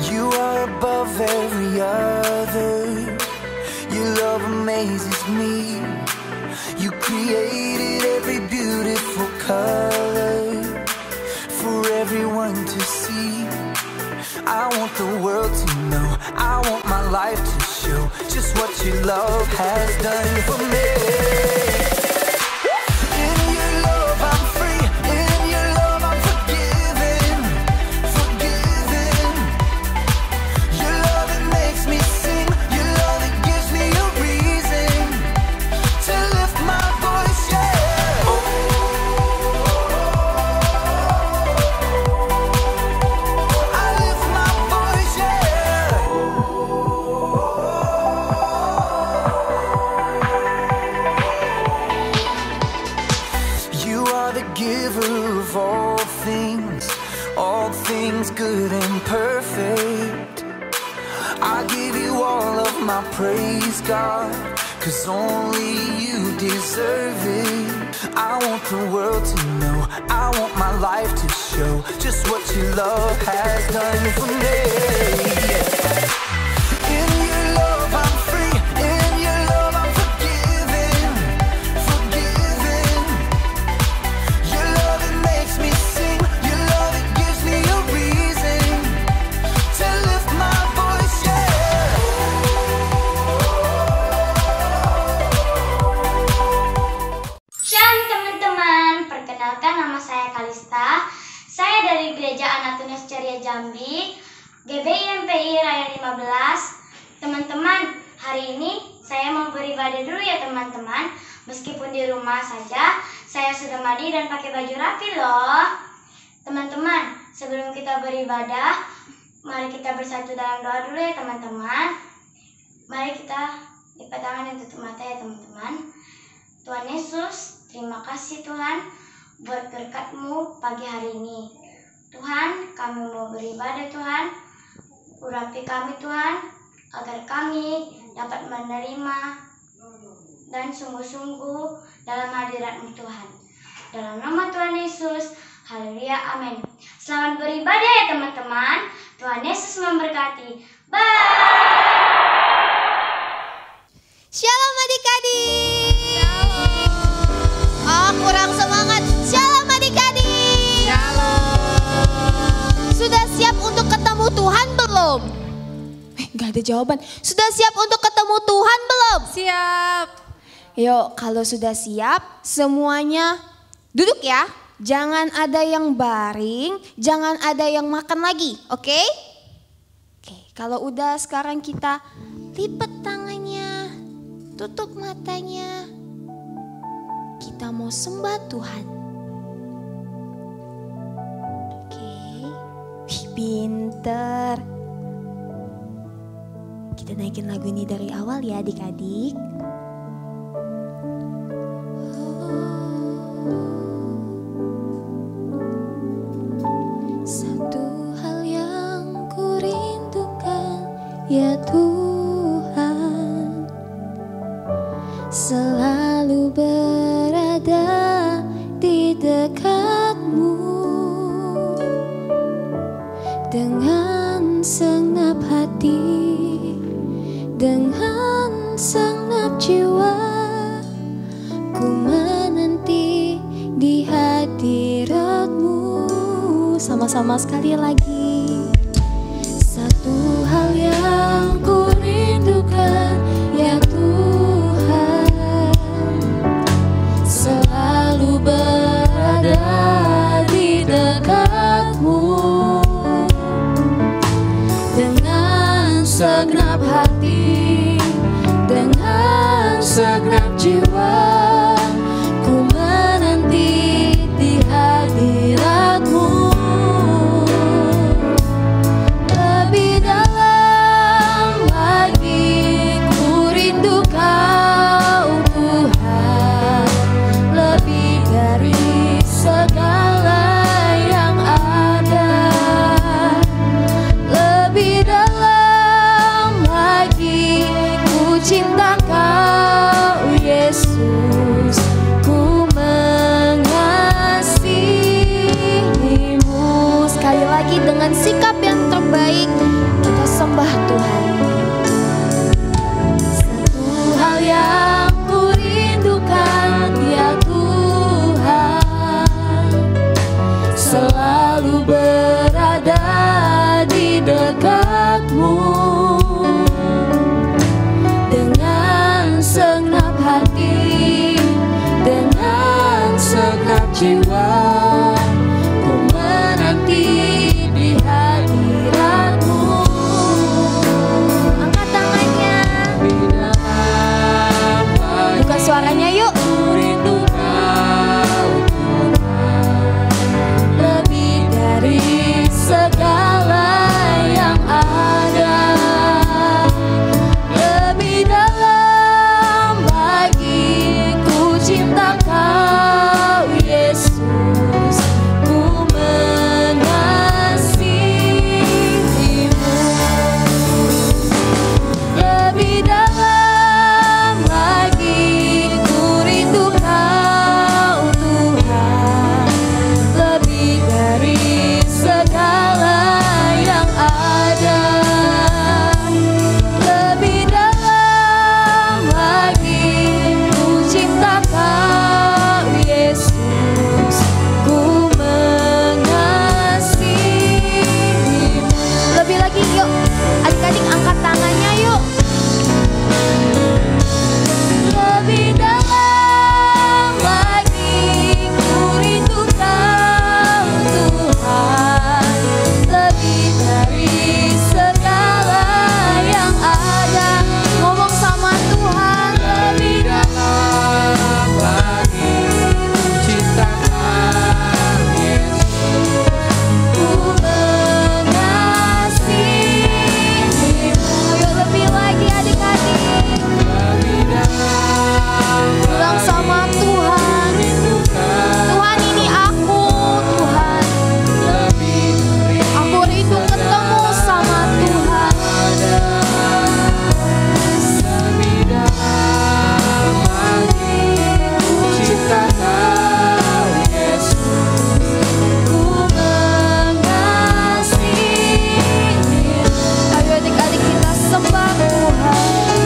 You are above every other. Your love amazes me. You created every beautiful color for everyone to see. I want the world to know, I want my life to show just what your love has done for me. In your love I'm free, in your love I'm forgiven, forgiven. Your love it makes me sing, your love it gives me a reason to lift my voice, yeah. I lift my voice, yeah. You are the giver of all things good and perfect. I give you all of my praise, God, 'cause only you deserve it. I want the world to know, I want my life to show just what your love has done for me. In your love I'm free, in your love I'm forgiven, forgiven. Your love it makes me sing, your love it gives me a reason to lift my voice, yeah. Shalom teman-teman, perkenalkan nama saya Kalista. Saya dari Gereja Anatunes Ceria Jambi, GBI MPI Raya 15. Teman-teman, hari ini saya mau beribadah dulu ya teman-teman. Meskipun di rumah saja, saya sudah mandi dan pakai baju rapi loh. Teman-teman, sebelum kita beribadah, mari kita bersatu dalam doa dulu ya teman-teman. Mari kita lipat tangan dan tutup mata ya teman-teman. Tuhan Yesus, terima kasih Tuhan buat berkat-Mu pagi hari ini. Tuhan, kami mau beribadah Tuhan. Urapi kami Tuhan, agar kami dapat menerima dan sungguh-sungguh dalam hadirat-Mu Tuhan. Dalam nama Tuhan Yesus, haleluya, amin. Selamat beribadah ya teman-teman. Tuhan Yesus memberkati. Bye. Shalom adik-adik. Oh, kurang semangat. Shalom adik-adik. Sudah siap untuk ketemu Tuhan belum? Gak ada jawaban. Sudah siap untuk ketemu Tuhan belum? Siap. Yuk, kalau sudah siap, semuanya duduk ya. Jangan ada yang baring, jangan ada yang makan lagi, oke? Oke, kalau udah sekarang kita lipat tangannya, tutup matanya. Kita mau sembah Tuhan. Oke, pinter. Kita naikin lagu ini dari awal ya adik-adik. Satu hal yang ku rindukan ya Tuhan, selalu berada di dekat-Mu dengan segenap hati, dengan segenap jiwa. Ku menanti di hadirat-Mu. Sama-sama sekali lagi. Satu hal yang ku rindukan ya Tuhan, selalu berada di dekat-Mu dengan segenap hati, dengan segenap jiwa. Ku menanti di hadirat-Mu. Lebih dalam lagi ku rindu Kau Tuhan, lebih dari segala yang ada. Lebih dalam lagi ku cinta Kau Yesus, ku mengasihi-Mu. Sekali lagi dengan sikap yang terbaik, selalu berada di dekatmu. Dengan segenap hati, dengan segenap jiwa, ku menanti di hadiratmu. Angkat tangannya, buka suaranya yuk. Lebih dari segala yang ada, lebih dalam bagiku cinta Kau Yesus, ku mengasihimu. Lebih dalam lagi ku rindu Kau Tuhan, lebih dari segala yang ada, lebih dalam lagi ku cinta Kau Yesus, ku mengasihimu. Lebih lagi yuk, adik-adik angkat tangannya yuk. Lebih dalam lagi ku rindu Kau Tuhan, lebih dari segala yang ada. Ngomong sama Tuhan. Lebih dalam lagi ku cinta Kau Yesus, ku mengasihimu. Yuk lebih lagi adik-adik. Lebih dalam Bilang sama Tuhan, Tuhan ini aku, Tuhan. Aku rindu ketemu sama Tuhan. lebih dalam lagi ku cinta Kau Yesus, ku mengasihimu. Ayo adik-adik kita sembah Tuhan.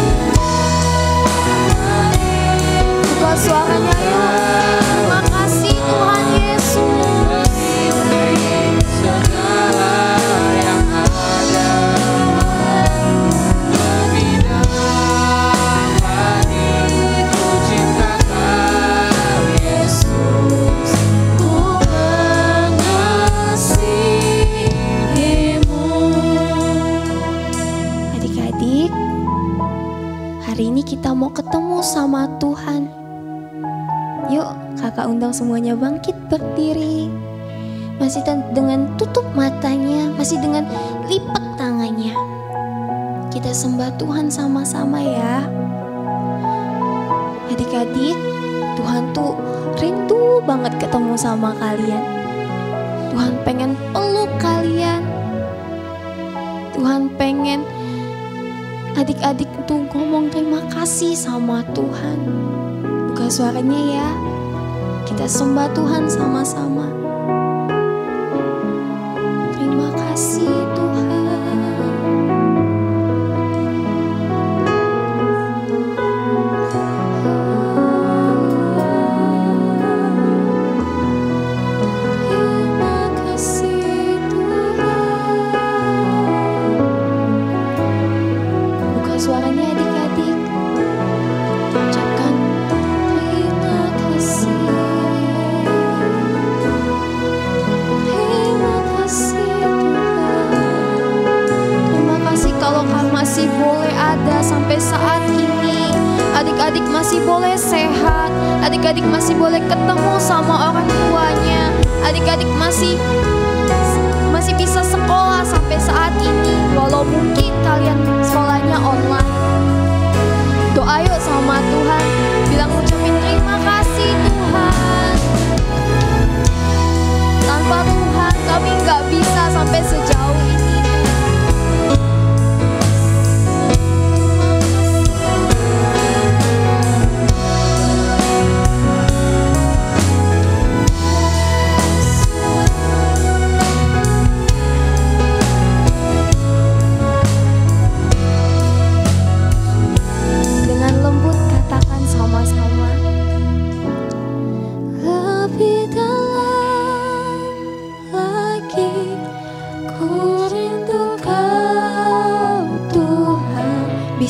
Buka suaranya yuk. Terima kasih Tuhan Yesus. Segala yang ada, lebih dalam lagi ku cinta Kau Yesus, ku mengasihimu. Adik-adik, hari ini kita mau ketemu sama Tuhan. Yuk, kakak undang semuanya bangkit berdiri. Masih dengan tutup matanya, masih dengan lipat tangannya. Kita sembah Tuhan sama-sama ya. Adik-adik, Tuhan tuh rindu banget ketemu sama kalian. Tuhan pengen peluk kalian. Tuhan pengen adik-adik tuh ngomong terima kasih sama Tuhan. Buka suaranya ya. Kita sembah Tuhan sama-sama. Terima kasih Tuhan. Terima kasih Tuhan. Buka suaranya adik-adik. Ucapkan terima kasih. Terima kasih Tuhan. Terima kasih kalau kamu masih boleh ada sampai saat ini. Adik-adik masih boleh sehat. Adik-adik masih boleh ketemu sama orang tuanya. Adik-adik masih bisa sekolah sampai saat ini. Walau mungkin kalian sekolahnya online. Doa yuk sama Tuhan. Bilang ucapin terima kasih Tuhan. Tanpa Tuhan kami nggak bisa sampai sejauh ini.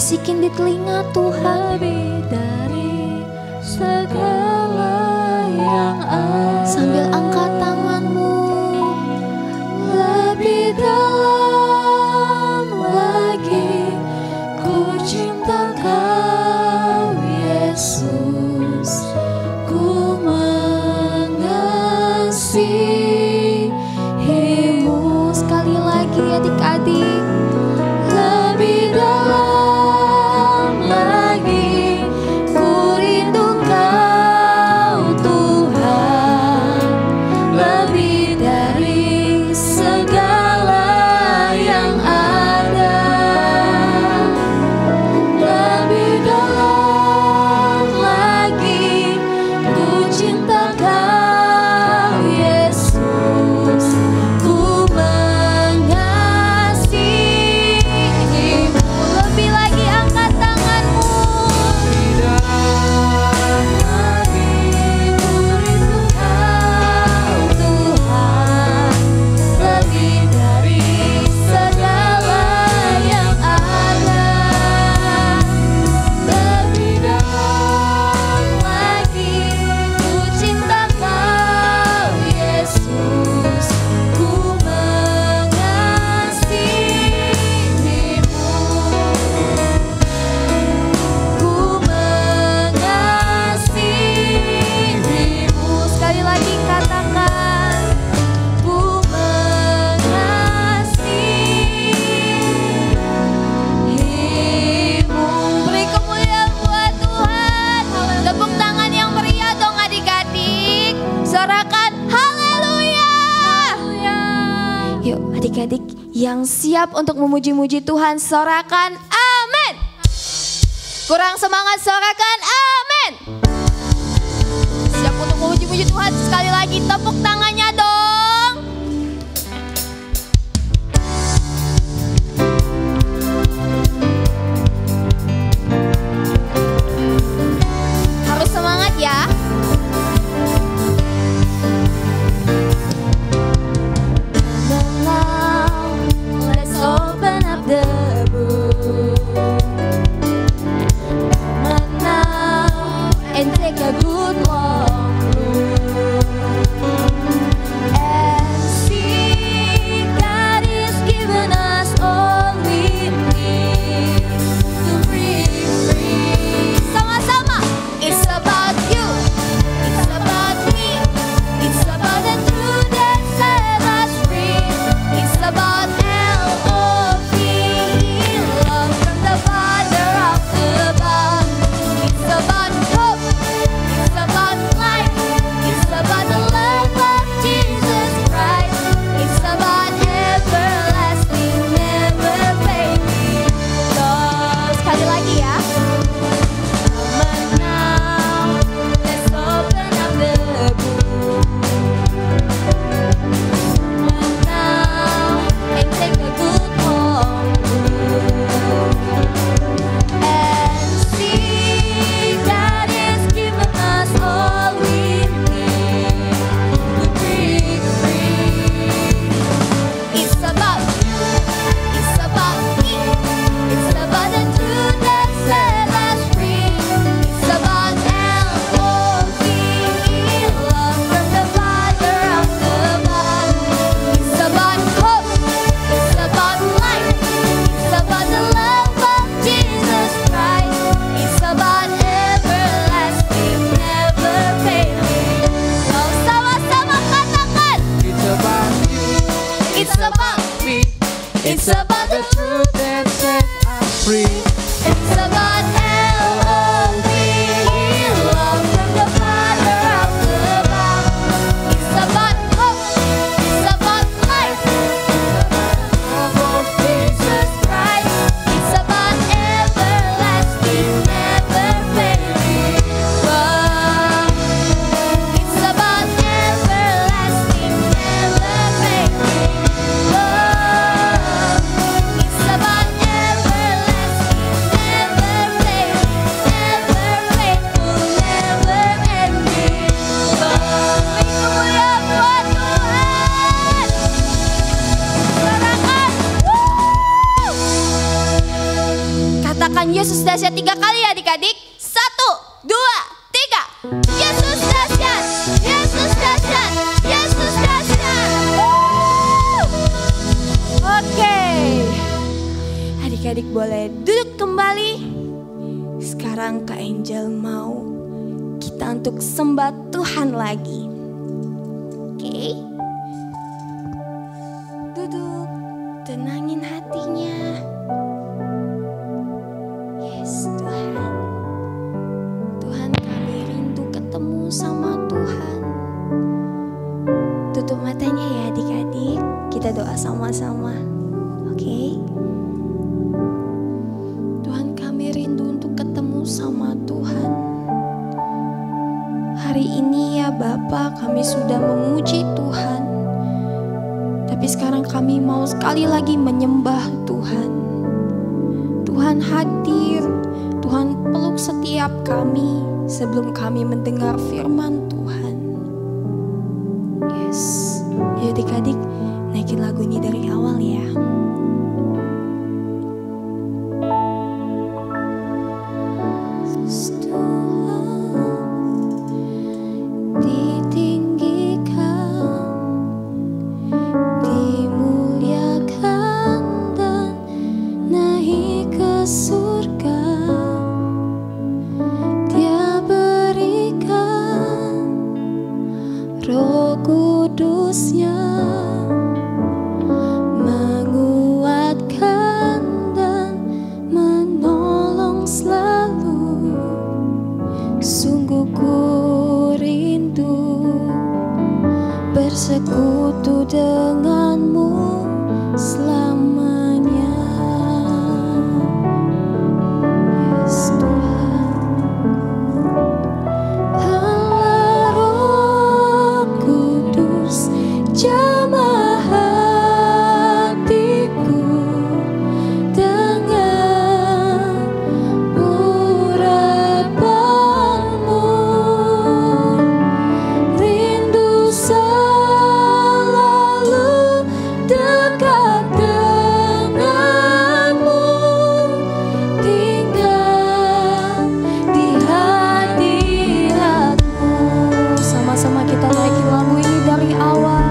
bisikin di telinga Tuhan. Lebih dari segala yang ada. Sambil angkat tanganmu. Lebih dalam lagi ku cinta Kau Yesus, ku mengasihimu. Sekali lagi adik-adik. Lebih dalam lagi ku rindu Kau Tuhan, lebih dari segala yang ada. Lebih dalam lagi ku cinta Kau Yesus, ku mengasihimu. Lebih lagi angkat tanganmu. Lebih dalam lagi ku rindu Kau Tuhan, lebih dari segala yang ada. Lebih dalam lagi ku cinta Kau Yesus, ku mengasihimu. Ku mengasihimu. Sekali lagi katakan, ku mengasihimu. Beri kemuliaan buat Tuhan. Tepuk tangan yang meriah dong adik-adik. Sorakan haleluya. Yuk adik-adik yang siap untuk memuji-muji Tuhan, sorakan amin. Kurang semangat, sorakan amin. Siap untuk memuji-muji Tuhan, sekali lagi tepuk tangannya dong. Harus semangat ya. Now, let's open up the book. Now, and take a good long look and see God is giving us all we need to breathe free. Sama-sama. It's about you. It's about me. It's about the truth that set us free. It's about L-O-V-E, love from the Father of above. It's about hope. It's about life. It's about the love of Jesus Christ. It's about everlasting, never fading love. Sekali lagi ya. But now, let's open up the book. Now, and take a good long look and see God is giving us all we need to breathe free. It's about you. It's about me. It's about the truth that set us free. It's about L-O-V-E, love from the Father of above. It's about hope. It's about life. It's about the love of Jesus Christ. It's about everlasting, never fading love. Sama-sama katakan. It's about you, It's about me. It's about the truth that set us free. It's about L-O-V-E, love from the Father of above. It's about hope. It's about life. Love of Jesus Christ. It's about everlasting, never fading love. It's about everlasting, never fading love. It's about dahsyat 3 kali ya adik-adik. 1, 2, 3. Yesus dahsyat, Yesus dahsyat, Yesus dahsyat. Oke, adik-adik boleh duduk kembali. Sekarang Kak Angel mau kita untuk sembah Tuhan lagi. Oke, duduk, tenangin hatinya. Yes Tuhan, Tuhan kami rindu ketemu sama Tuhan. Tutup matanya ya adik-adik, kita doa sama-sama. Oke. Tuhan kami rindu untuk ketemu sama Tuhan. Hari ini ya Bapa, kami sudah memuji Tuhan. Tapi sekarang kami mau sekali lagi menyembah Tuhan. Tuhan hadir, Tuhan peluk setiap kami sebelum kami mendengar firman Tuhan. Yes, ya adik-adik, naikin lagu ini dari awal ya. Roh Kudusnya menguatkan dan menolong selalu. Sungguh ku rindu bersekutu denganmu selamanya. Yes, Tuhan. Jamah hatiku dengan urapanmu, rindu selalu dekat denganmu, tinggal di hadiratmu. Sama-sama kita naikin lagu ini dari awal.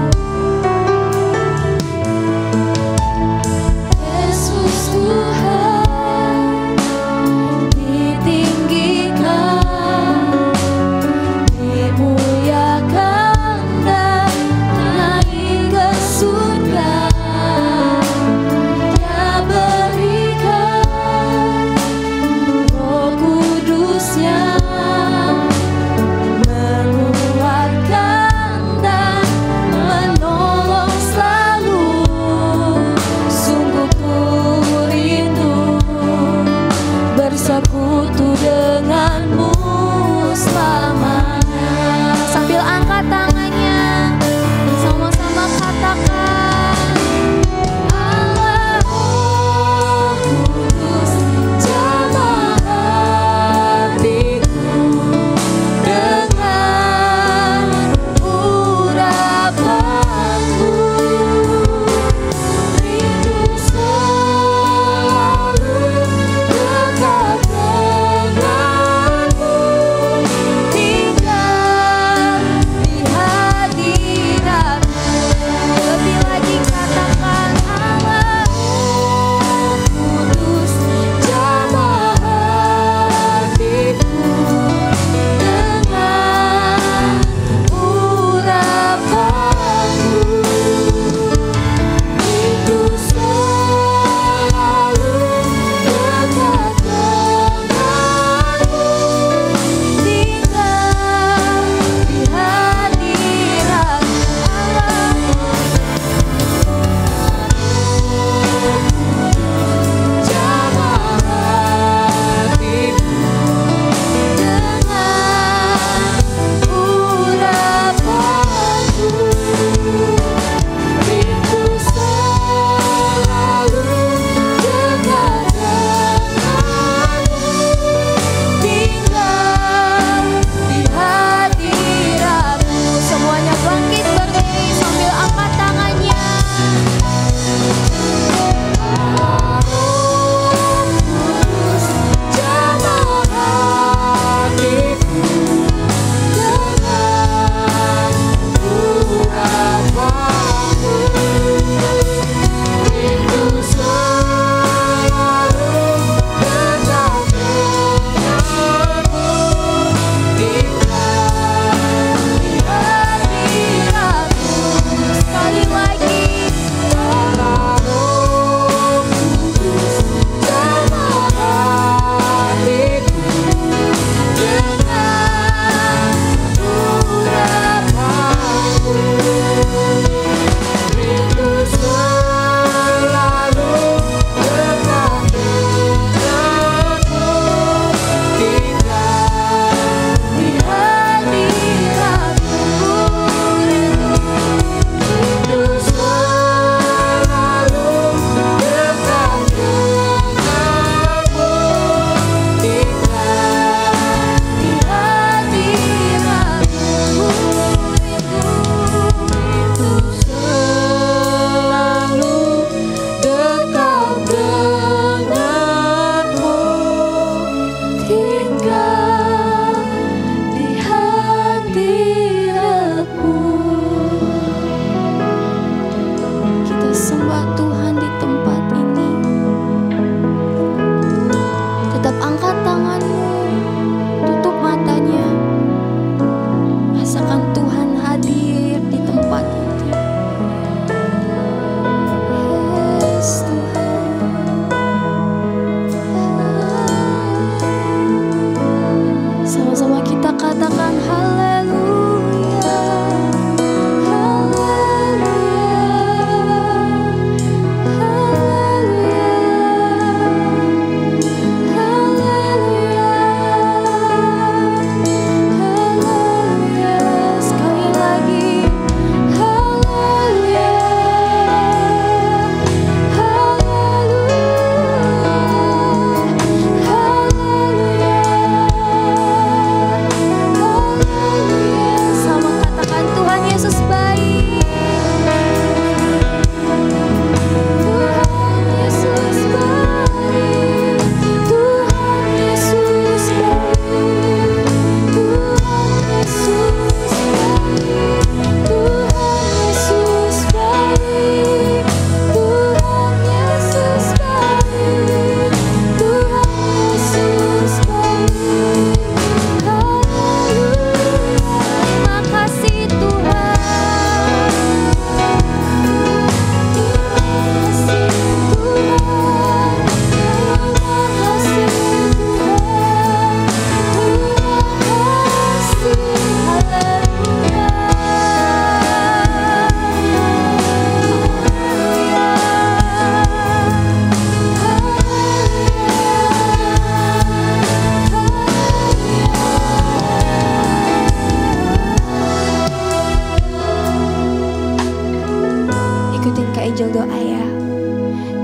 Kak Ejel doa ya.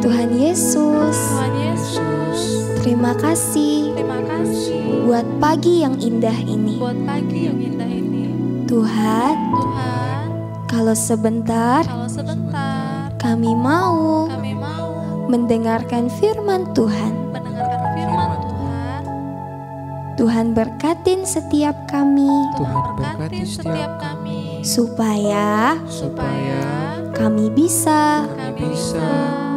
Tuhan Yesus, Tuhan Yesus, terima kasih terima kasih buat pagi yang indah ini. buat pagi yang indah ini. Tuhan, Tuhan, kalau sebentar kalau sebentar kami mau kami mau mendengarkan firman Tuhan. mendengarkan firman Tuhan, Tuhan berkatin setiap kami Tuhan berkati setiap kami supaya supaya kami bisa kami bisa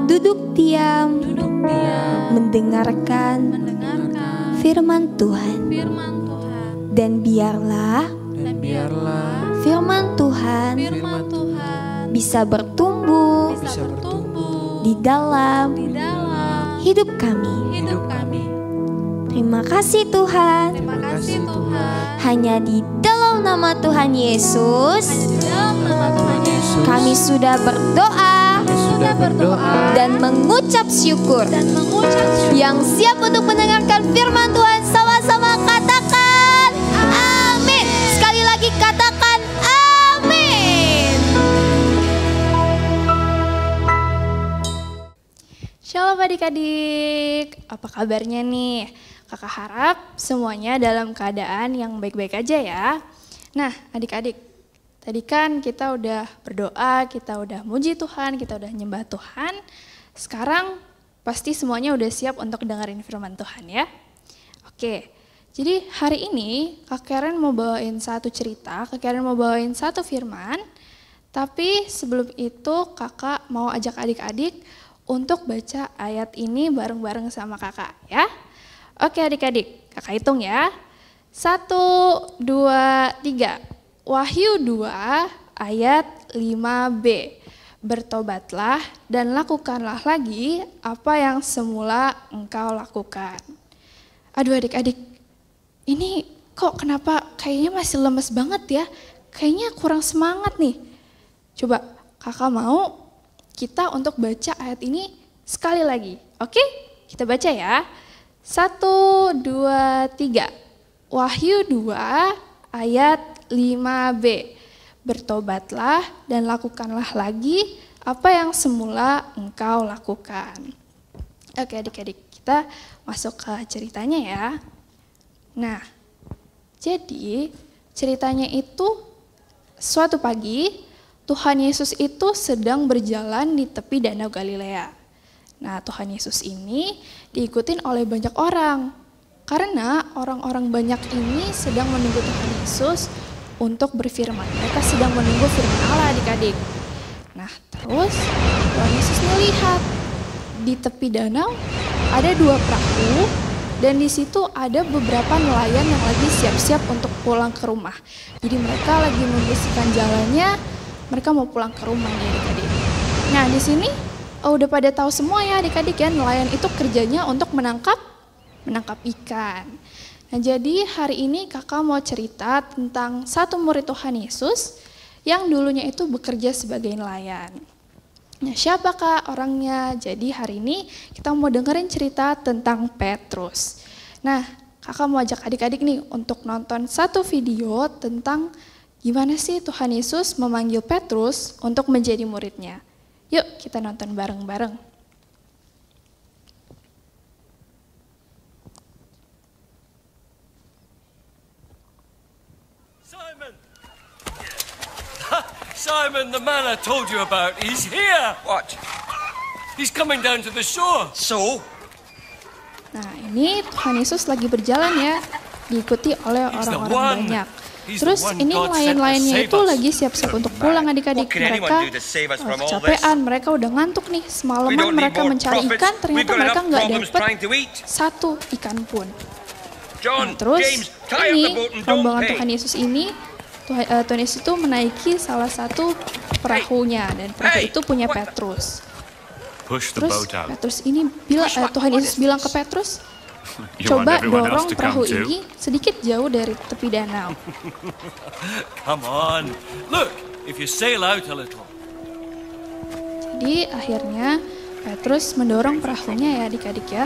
duduk diam duduk diam mendengarkan mendengarkan firman Tuhan. firman Tuhan, Dan biarlah dan biarlah firman Tuhan firman Tuhan bisa bertumbuh bisa bertumbuh di dalam di dalam hidup kami. hidup kami. Terima kasih Tuhan. Terima kasih Tuhan. Hanya di dalam nama Tuhan Yesus Di dalam nama Tuhan Yesus kami sudah berdoa sudah berdoa dan mengucap syukur. dan mengucap syukur. Yang siap untuk mendengarkan firman Tuhan sama-sama katakan amin. Sekali lagi katakan amin. Shalom adik-adik, apa kabarnya nih? Kakak harap semuanya dalam keadaan yang baik-baik aja ya. Nah adik-adik, tadi kan kita udah berdoa, kita udah muji Tuhan, kita udah nyembah Tuhan. Sekarang pasti semuanya udah siap untuk dengerin firman Tuhan ya. Oke, jadi hari ini Kak Karen mau bawain satu cerita, Kak Karen mau bawain satu firman. Tapi sebelum itu kakak mau ajak adik-adik untuk baca ayat ini bareng-bareng sama kakak ya. Oke adik-adik, kakak hitung ya. 1, 2, 3. Wahyu 2 ayat 5b. Bertobatlah dan lakukanlah lagi apa yang semula engkau lakukan. Aduh adik-adik, ini kok kenapa kayaknya masih lemes banget ya? Kayaknya kurang semangat nih. Coba kakak mau kita untuk baca ayat ini sekali lagi. Oke, kita baca ya. 1, 2, 3. Wahyu 2 ayat 5b. Bertobatlah dan lakukanlah lagi apa yang semula engkau lakukan. Oke adik-adik, kita masuk ke ceritanya ya. Nah, jadi ceritanya itu suatu pagi Tuhan Yesus itu sedang berjalan di tepi Danau Galilea. Nah, Tuhan Yesus ini diikutin oleh banyak orang. Karena orang-orang banyak ini sedang menunggu Tuhan Yesus untuk berfirman. Mereka sedang menunggu firman Allah adik-adik. Nah, terus Tuhan Yesus melihat di tepi danau ada 2 perahu dan di situ ada beberapa nelayan yang lagi siap-siap untuk pulang ke rumah. Jadi mereka lagi membersihkan jalannya, mereka mau pulang ke rumah nih adik-adik. Nah, di sini udah pada tahu semua ya adik-adik ya, nelayan itu kerjanya untuk menangkap ikan. Nah, jadi hari ini kakak mau cerita tentang satu murid Tuhan Yesus yang dulunya itu bekerja sebagai nelayan. Nah, siapakah orangnya? Jadi hari ini kita mau dengerin cerita tentang Petrus. Nah, kakak mau ajak adik-adik nih untuk nonton satu video tentang gimana sih Tuhan Yesus memanggil Petrus untuk menjadi muridnya. Yuk kita nonton bareng-bareng. Simon! Simon, the man I told you about, he's here! What? He's coming down to the shore. So? Nah, ini Tuhan Yesus lagi berjalan ya, diikuti oleh orang-orang banyak. Terus ini nelayan-nelayannya itu lagi siap-siap untuk pulang adik-adik. Mereka kecapean, mereka udah ngantuk nih. Semalaman mereka mencari ikan, ternyata mereka nggak dapet satu ikan pun. Nah, terus ini rombongan Tuhan Yesus ini, Tuhan Yesus itu menaiki salah satu perahunya dan perahu itu punya Petrus. Terus Petrus ini Tuhan Yesus bilang ke Petrus, coba dorong perahu ini sedikit jauh dari tepi danau. Come on. Look, if you sail out a little. Jadi akhirnya Petrus mendorong perahunya ya adik-adik ya.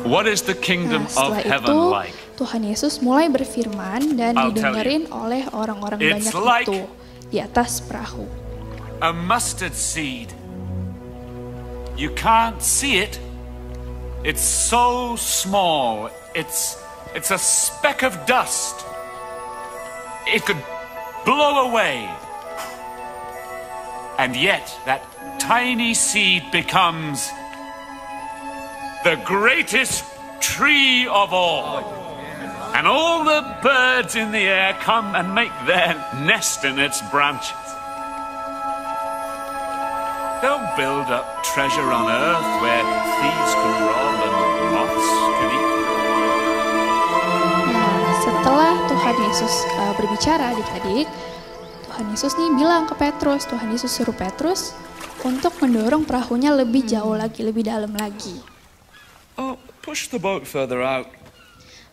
What is the kingdom Nah, of setelah heaven itu like? Tuhan Yesus mulai berfirman dan I'll tell didengerin oleh orang-orang It's banyak like- itu di atas perahu. A mustard seed. You can't see it. It's so small. It's a speck of dust. It could blow away. And yet that tiny seed becomes the greatest tree of all. And all the birds in the air come and make their nest in its branches. Don't build up treasure on earth where thieves can rob and moths can eat. Nah, setelah Tuhan Yesus berbicara adik-adik, Tuhan Yesus nih bilang ke Petrus, Tuhan Yesus suruh Petrus untuk mendorong perahunya lebih jauh lagi, lebih dalam lagi. Oh, push the boat further out.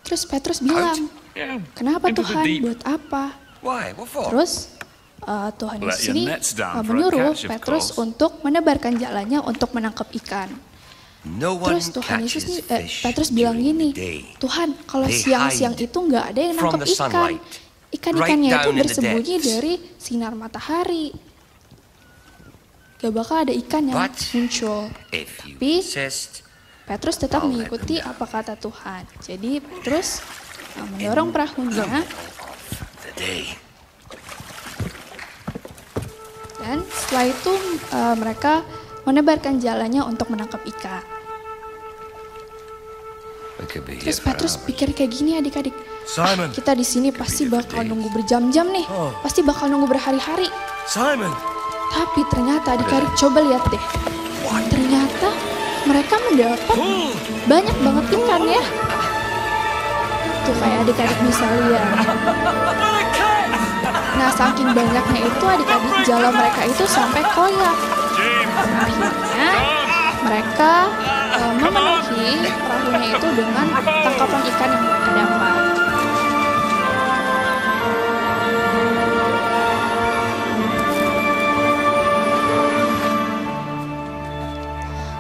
Terus Petrus bilang, Yeah. kenapa into the Tuhan, deep. buat apa? Why? What for? Terus Tuhan Let Yesus your ini nets down for a menyuruh catch, of Petrus course. untuk menebarkan jalannya untuk menangkap ikan. No one Terus Tuhan Yesus catches nih, fish Petrus bilang during gini, the day. Tuhan kalau They siang-siang hide itu nggak ada yang from nangkap the ikan. sunlight, Ikan-ikannya right itu down in the bersembunyi depths. dari sinar matahari. Gak bakal ada ikan yang But muncul. If you Tapi insist, Petrus tetap I'll let mengikuti them apa kata Tuhan. Jadi Petrus mendorong perahunya the day. dan setelah itu mereka menebarkan jalannya untuk menangkap ikan. We could be here Terus for Petrus hours. pikir kayak gini adik-adik. Simon. Kita di sini pasti bakal nunggu berjam-jam nih. Oh. Pasti bakal nunggu berhari-hari. Simon. Tapi ternyata adik-adik coba lihat deh. Ternyata mereka mendapat banyak banget ikan ya. Tuh kayak adik-adik bisa lihat. Nah saking banyaknya itu adik-adik jala mereka itu sampai koyak. Akhirnya mereka memenuhi perahunya itu dengan tangkapan ikan yang mereka dapat.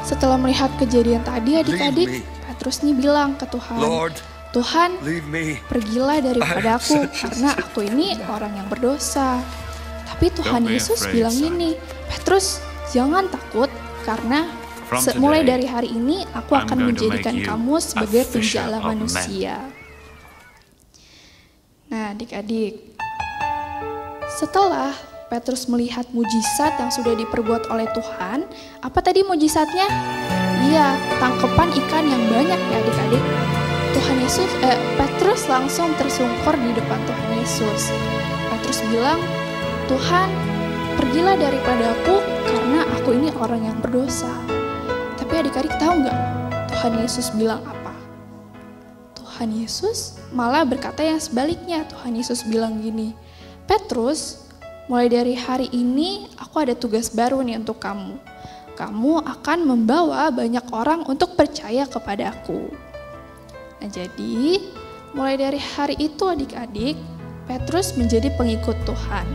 Setelah melihat kejadian tadi adik-adik, Leave Petrus nih bilang ke Tuhan, Lord, Tuhan leave me. pergilah daripada aku I'm such a karena aku ini orang yang berdosa. Tapi Tuhan Don't be Yesus afraid, bilang son. gini, Petrus jangan takut karena From mulai today, dari hari ini aku I'm akan going to menjadikan make you kamu a sebagai fisher penjala of men." manusia. Nah adik-adik, setelah Petrus melihat mujizat yang sudah diperbuat oleh Tuhan, apa tadi mujizatnya? Iya, tangkapan ikan yang banyak ya adik-adik. Petrus langsung tersungkur di depan Tuhan Yesus. Petrus bilang, Tuhan, pergilah daripada aku karena aku ini orang yang berdosa. Tapi adik-adik tahu nggak Tuhan Yesus bilang apa? Tuhan Yesus malah berkata yang sebaliknya. Tuhan Yesus bilang gini, Petrus, mulai dari hari ini aku ada tugas baru nih untuk kamu. Kamu akan membawa banyak orang untuk percaya kepadaku. Nah jadi, mulai dari hari itu adik-adik, Petrus menjadi pengikut Tuhan.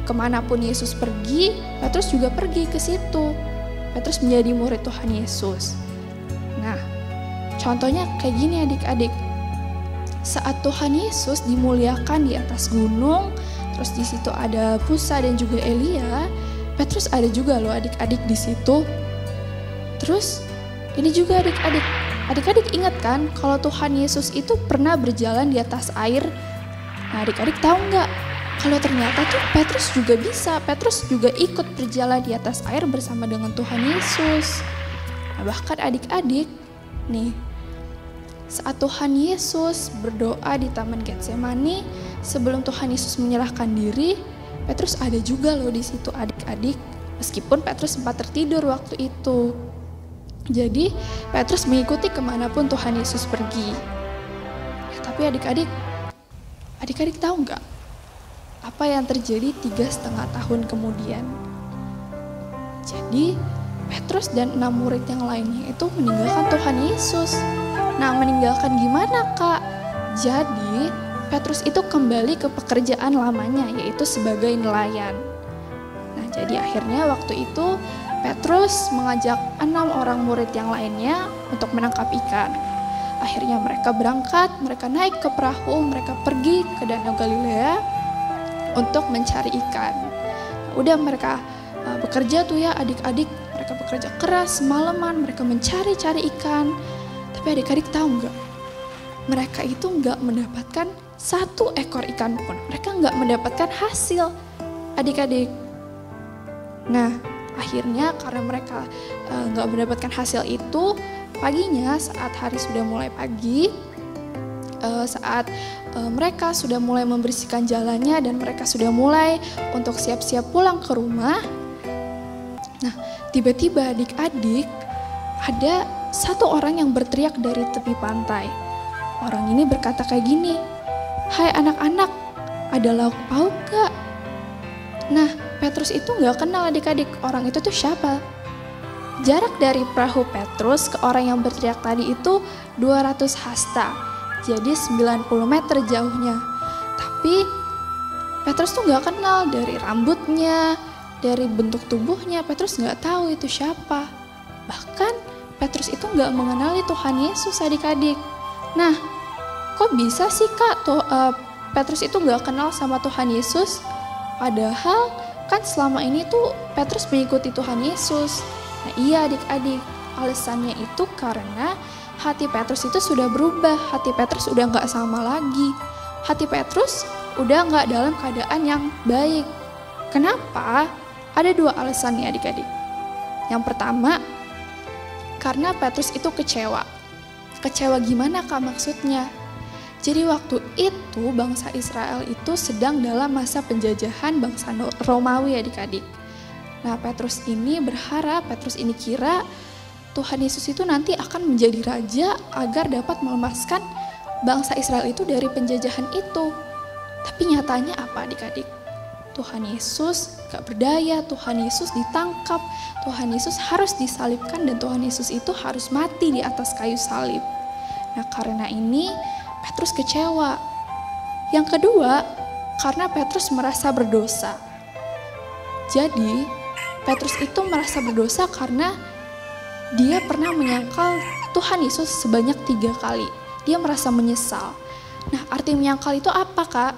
Kemanapun Yesus pergi, Petrus juga pergi ke situ. Petrus menjadi murid Tuhan Yesus. Nah, contohnya kayak gini adik-adik. Saat Tuhan Yesus dimuliakan di atas gunung, terus di situ ada Musa dan juga Elia, Petrus ada juga loh adik-adik di situ. Terus ini juga adik-adik. Adik-adik ingat kan kalau Tuhan Yesus itu pernah berjalan di atas air? Nah adik-adik tahu nggak? Kalau ternyata tuh Petrus juga bisa. Petrus juga ikut berjalan di atas air bersama dengan Tuhan Yesus. Nah bahkan adik-adik, nih saat Tuhan Yesus berdoa di Taman Getsemani, sebelum Tuhan Yesus menyerahkan diri, Petrus ada juga loh di situ adik-adik. Meskipun Petrus sempat tertidur waktu itu. Jadi Petrus mengikuti kemanapun Tuhan Yesus pergi. Ya, tapi adik-adik tahu nggak apa yang terjadi 3,5 tahun kemudian? Jadi Petrus dan 6 murid yang lainnya itu meninggalkan Tuhan Yesus. Nah meninggalkan gimana kak? Jadi Petrus itu kembali ke pekerjaan lamanya yaitu sebagai nelayan. Nah jadi akhirnya waktu itu Petrus mengajak 6 orang murid yang lainnya untuk menangkap ikan. Akhirnya mereka berangkat, mereka naik ke perahu, mereka pergi ke Danau Galilea untuk mencari ikan. Udah mereka bekerja tuh ya adik-adik, mereka bekerja keras semalaman, mereka mencari-cari ikan. Tapi adik-adik tahu nggak? Mereka itu nggak mendapatkan 1 ekor ikan pun. Mereka nggak mendapatkan hasil, adik-adik. Nah, akhirnya karena mereka nggak mendapatkan hasil itu, paginya saat hari sudah mulai pagi, saat mereka sudah mulai membersihkan jalannya dan mereka sudah mulai untuk siap-siap pulang ke rumah. Nah, tiba-tiba adik-adik ada 1 orang yang berteriak dari tepi pantai. Orang ini berkata kayak gini, "Hai anak-anak, ada lauk pauk gak?" Nah, Petrus itu gak kenal adik-adik, orang itu tuh siapa. Jarak dari perahu Petrus ke orang yang berteriak tadi itu 200 hasta, jadi 90 meter jauhnya. Tapi Petrus tuh gak kenal dari rambutnya, dari bentuk tubuhnya, Petrus gak tahu itu siapa. Bahkan Petrus itu gak mengenali Tuhan Yesus adik-adik. Nah, kok bisa sih Kak Petrus itu gak kenal sama Tuhan Yesus? Padahal kan selama ini tuh Petrus mengikuti Tuhan Yesus. Nah iya adik-adik, alasannya itu karena hati Petrus itu sudah berubah, hati Petrus udah gak sama lagi. Hati Petrus udah gak dalam keadaan yang baik. Kenapa? Ada 2 alasan nih adik-adik. Yang pertama, karena Petrus itu kecewa. Kecewa gimana Kak maksudnya? Jadi waktu itu bangsa Israel itu sedang dalam masa penjajahan bangsa Romawi adik-adik. Nah Petrus ini berharap, Petrus ini kira Tuhan Yesus itu nanti akan menjadi raja agar dapat melepaskan bangsa Israel itu dari penjajahan itu. Tapi nyatanya apa adik-adik? Tuhan Yesus gak berdaya, Tuhan Yesus ditangkap, Tuhan Yesus harus disalibkan dan Tuhan Yesus itu harus mati di atas kayu salib. Nah karena ini Petrus kecewa. Yang kedua, karena Petrus merasa berdosa. Jadi Petrus itu merasa berdosa karena dia pernah menyangkal Tuhan Yesus sebanyak 3 kali. Dia merasa menyesal. Nah arti menyangkal itu apa Kak?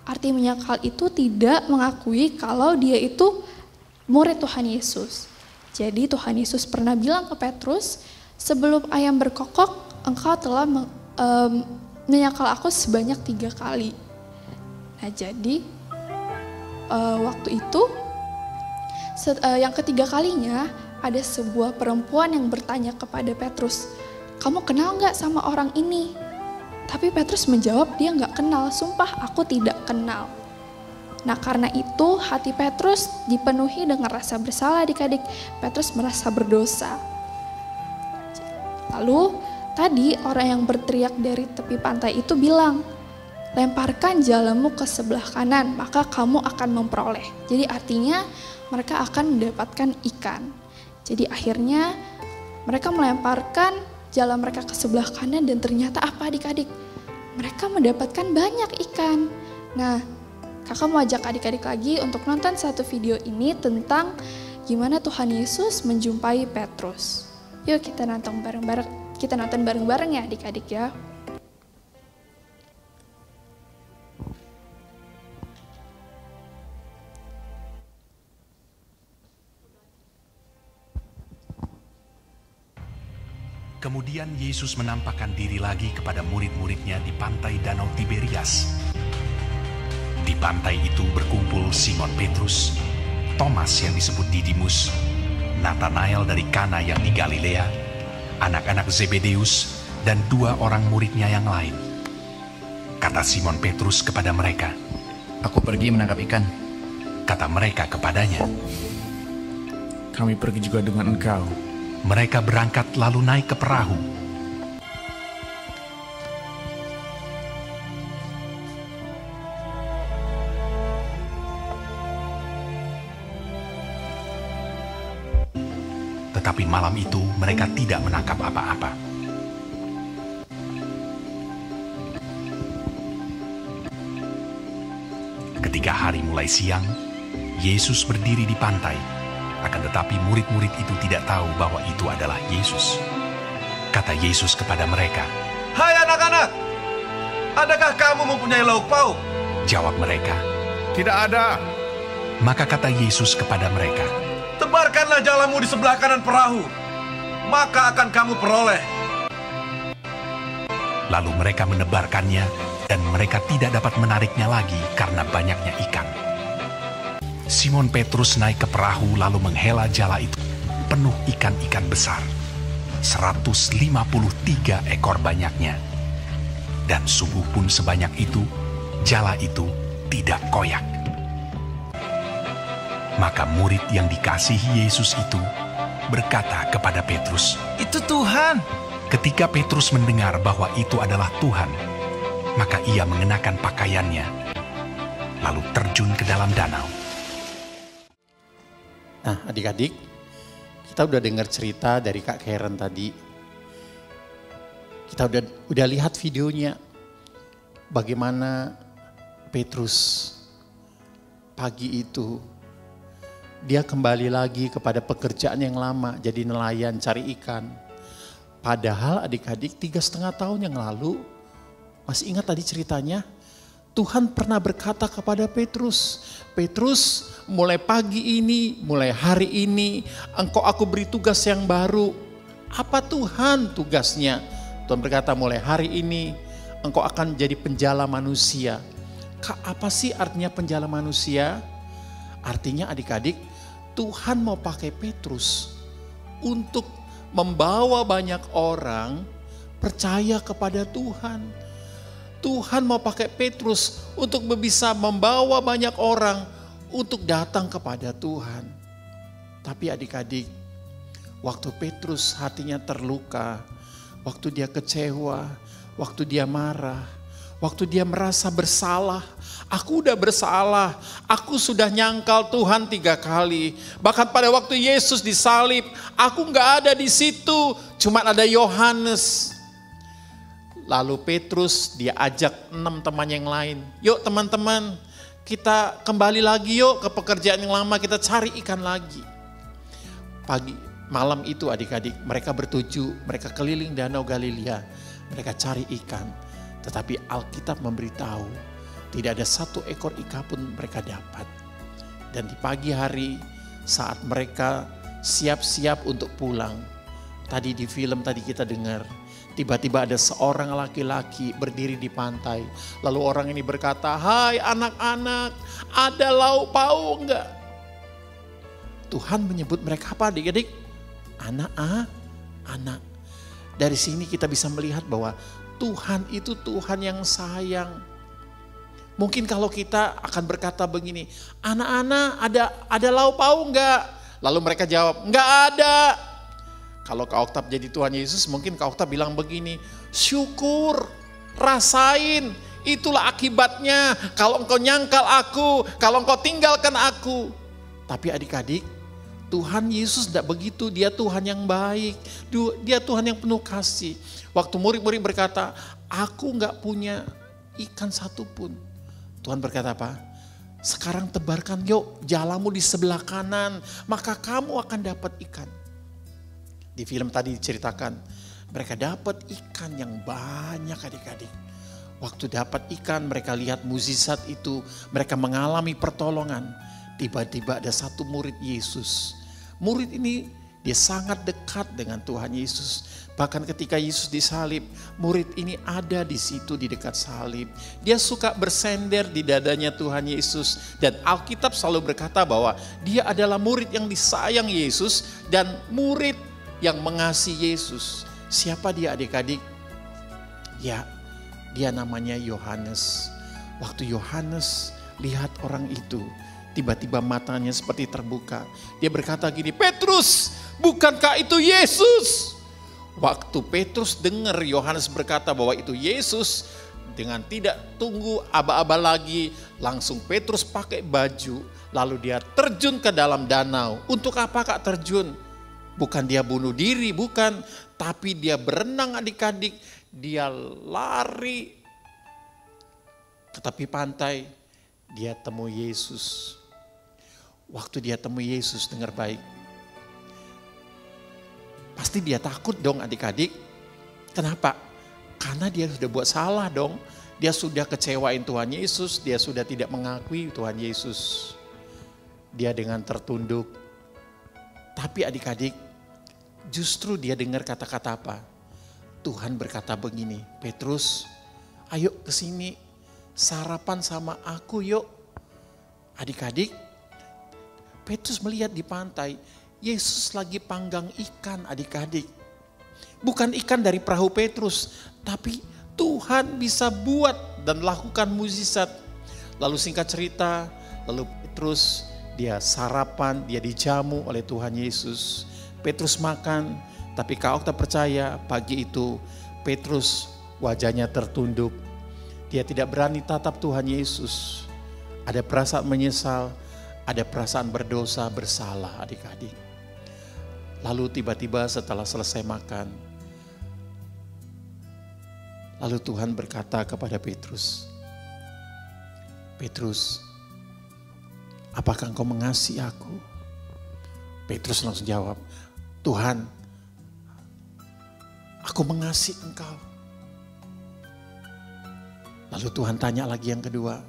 Arti menyangkal itu tidak mengakui kalau dia itu murid Tuhan Yesus. Jadi Tuhan Yesus pernah bilang ke Petrus, sebelum ayam berkokok, engkau telah menyangkal aku sebanyak 3 kali. Nah jadi waktu itu yang ketiga kalinya ada sebuah perempuan yang bertanya kepada Petrus, kamu kenal gak sama orang ini? Tapi Petrus menjawab dia gak kenal, sumpah aku tidak kenal. Nah karena itu hati Petrus dipenuhi dengan rasa bersalah adik-adik, Petrus merasa berdosa. Lalu tadi orang yang berteriak dari tepi pantai itu bilang, lemparkan jalanmu ke sebelah kanan, maka kamu akan memperoleh. Jadi artinya mereka akan mendapatkan ikan. Jadi akhirnya mereka melemparkan jalan mereka ke sebelah kanan dan ternyata apa adik-adik? Mereka mendapatkan banyak ikan. Nah, kakak mau ajak adik-adik lagi untuk nonton satu video ini tentang gimana Tuhan Yesus menjumpai Petrus. Yuk kita nonton bareng-bareng ya adik-adik ya. Kemudian Yesus menampakkan diri lagi kepada murid-muridnya di pantai Danau Tiberias. Di pantai itu berkumpul Simon Petrus, Thomas yang disebut Didimus, Nathanael dari Kana yang di Galilea, anak-anak Zebedeus, dan 2 orang muridnya yang lain. Kata Simon Petrus kepada mereka, "Aku pergi menangkap ikan." Kata mereka kepadanya, "Kami pergi juga dengan engkau." Mereka berangkat lalu naik ke perahu. Tetapi malam itu mereka tidak menangkap apa-apa. Ketika hari mulai siang, Yesus berdiri di pantai. Akan tetapi murid-murid itu tidak tahu bahwa itu adalah Yesus. Kata Yesus kepada mereka, "Hai anak-anak, adakah kamu mempunyai lauk pauk?" Jawab mereka, Tidak ada. maka kata Yesus kepada mereka, "Tebarkanlah jalamu di sebelah kanan perahu, maka akan kamu peroleh." Lalu mereka menebarkannya dan mereka tidak dapat menariknya lagi karena banyaknya ikan. Simon Petrus naik ke perahu lalu menghela jala itu penuh ikan-ikan besar. 153 ekor banyaknya. Dan sungguh pun sebanyak itu, jala itu tidak koyak. Maka murid yang dikasihi Yesus itu berkata kepada Petrus, "Itu Tuhan." Ketika Petrus mendengar bahwa itu adalah Tuhan, maka ia mengenakan pakaiannya, lalu terjun ke dalam danau. Nah, adik-adik, kita udah dengar cerita dari Kak Karen tadi. Kita udah lihat videonya. Bagaimana Petrus pagi itu dia kembali lagi kepada pekerjaan yang lama, jadi nelayan cari ikan. Padahal adik-adik 3,5 tahun yang lalu, masih ingat tadi ceritanya? Tuhan pernah berkata kepada Petrus, "Petrus, mulai pagi ini, mulai hari ini, engkau aku beri tugas yang baru." Apa Tuhan tugasnya? Tuhan berkata, mulai hari ini, engkau akan jadi penjala manusia. Kak, apa sih artinya penjala manusia? Artinya adik-adik, Tuhan mau pakai Petrus untuk membawa banyak orang percaya kepada Tuhan. Tuhan mau pakai Petrus untuk bisa membawa banyak orang untuk datang kepada Tuhan. Tapi adik-adik, waktu Petrus hatinya terluka, waktu dia kecewa, waktu dia marah, waktu dia merasa bersalah. Aku udah bersalah, aku sudah nyangkal Tuhan 3 kali. Bahkan pada waktu Yesus disalib, aku gak ada di situ, cuma ada Yohanes. Lalu Petrus dia ajak 6 teman yang lain. Yuk teman-teman, kita kembali lagi yuk ke pekerjaan yang lama, kita cari ikan lagi. Malam itu adik-adik, mereka bertuju, mereka keliling Danau Galilea, mereka cari ikan. Tetapi Alkitab memberitahu, tidak ada 1 ekor ikan pun mereka dapat. Dan di pagi hari saat mereka siap-siap untuk pulang, tadi di film tadi kita dengar, tiba-tiba ada seorang laki-laki berdiri di pantai. Lalu orang ini berkata, "Hai anak-anak, ada lauk pauk enggak?" Tuhan menyebut mereka apa adik-adik? Anak. Dari sini kita bisa melihat bahwa Tuhan itu Tuhan yang sayang. Mungkin kalau kita akan berkata begini, "Anak-anak, ada lauk pauk enggak?" Lalu mereka jawab, "Enggak ada." Kalau Kak Oktab jadi Tuhan Yesus, mungkin Kak Oktab bilang begini, "Syukur, rasain, itulah akibatnya kalau engkau nyangkal aku, kalau engkau tinggalkan aku." Tapi adik-adik, Tuhan Yesus tidak begitu, dia Tuhan yang baik, dia Tuhan yang penuh kasih. Waktu murid-murid berkata, "Aku enggak punya ikan satupun." Tuhan berkata apa? "Sekarang tebarkan yuk jalamu di sebelah kanan, maka kamu akan dapat ikan." Di film tadi diceritakan, mereka dapat ikan yang banyak adik-adik. Waktu dapat ikan, mereka lihat mukjizat itu, mereka mengalami pertolongan. Tiba-tiba ada 1 murid Yesus. Murid ini dia sangat dekat dengan Tuhan Yesus. Bahkan ketika Yesus disalib, murid ini ada di situ di dekat salib. Dia suka bersender di dadanya Tuhan Yesus. Dan Alkitab selalu berkata bahwa dia adalah murid yang disayang Yesus dan murid yang mengasihi Yesus. Siapa dia adik-adik? Ya, dia namanya Yohanes. Waktu Yohanes lihat orang itu, tiba-tiba matanya seperti terbuka. Dia berkata gini, "Petrus, bukankah itu Yesus?" Waktu Petrus dengar Yohanes berkata bahwa itu Yesus, dengan tidak tunggu aba-aba lagi, langsung Petrus pakai baju, lalu dia terjun ke dalam danau. Untuk apa Kak terjun? Bukan dia bunuh diri, bukan. Tapi dia berenang adik-adik, dia lari ke tepi pantai, dia temui Yesus. waktu dia temui Yesus, dengar baik. Pasti dia takut dong adik-adik. Kenapa? Karena dia sudah buat salah dong. Dia sudah kecewain Tuhan Yesus, dia sudah tidak mengakui Tuhan Yesus. Dia dengan tertunduk. Tapi adik-adik, justru dia dengar kata-kata apa? Tuhan berkata begini, Petrus, ayo ke sini, sarapan sama aku yuk. Adik-adik, Petrus melihat di pantai, Yesus lagi panggang ikan adik-adik. Bukan ikan dari perahu Petrus, tapi Tuhan bisa buat dan lakukan mukjizat. Lalu singkat cerita, lalu Petrus dia sarapan, dia dijamu oleh Tuhan Yesus. Petrus makan, tapi Kak Okta percaya pagi itu Petrus wajahnya tertunduk. Dia tidak berani tatap Tuhan Yesus. Ada perasaan menyesal, ada perasaan berdosa, bersalah adik-adik. Lalu tiba-tiba setelah selesai makan, lalu Tuhan berkata kepada Petrus, Petrus, apakah engkau mengasihi aku? Petrus langsung jawab, Tuhan, aku mengasihi engkau. Lalu Tuhan tanya lagi yang kedua,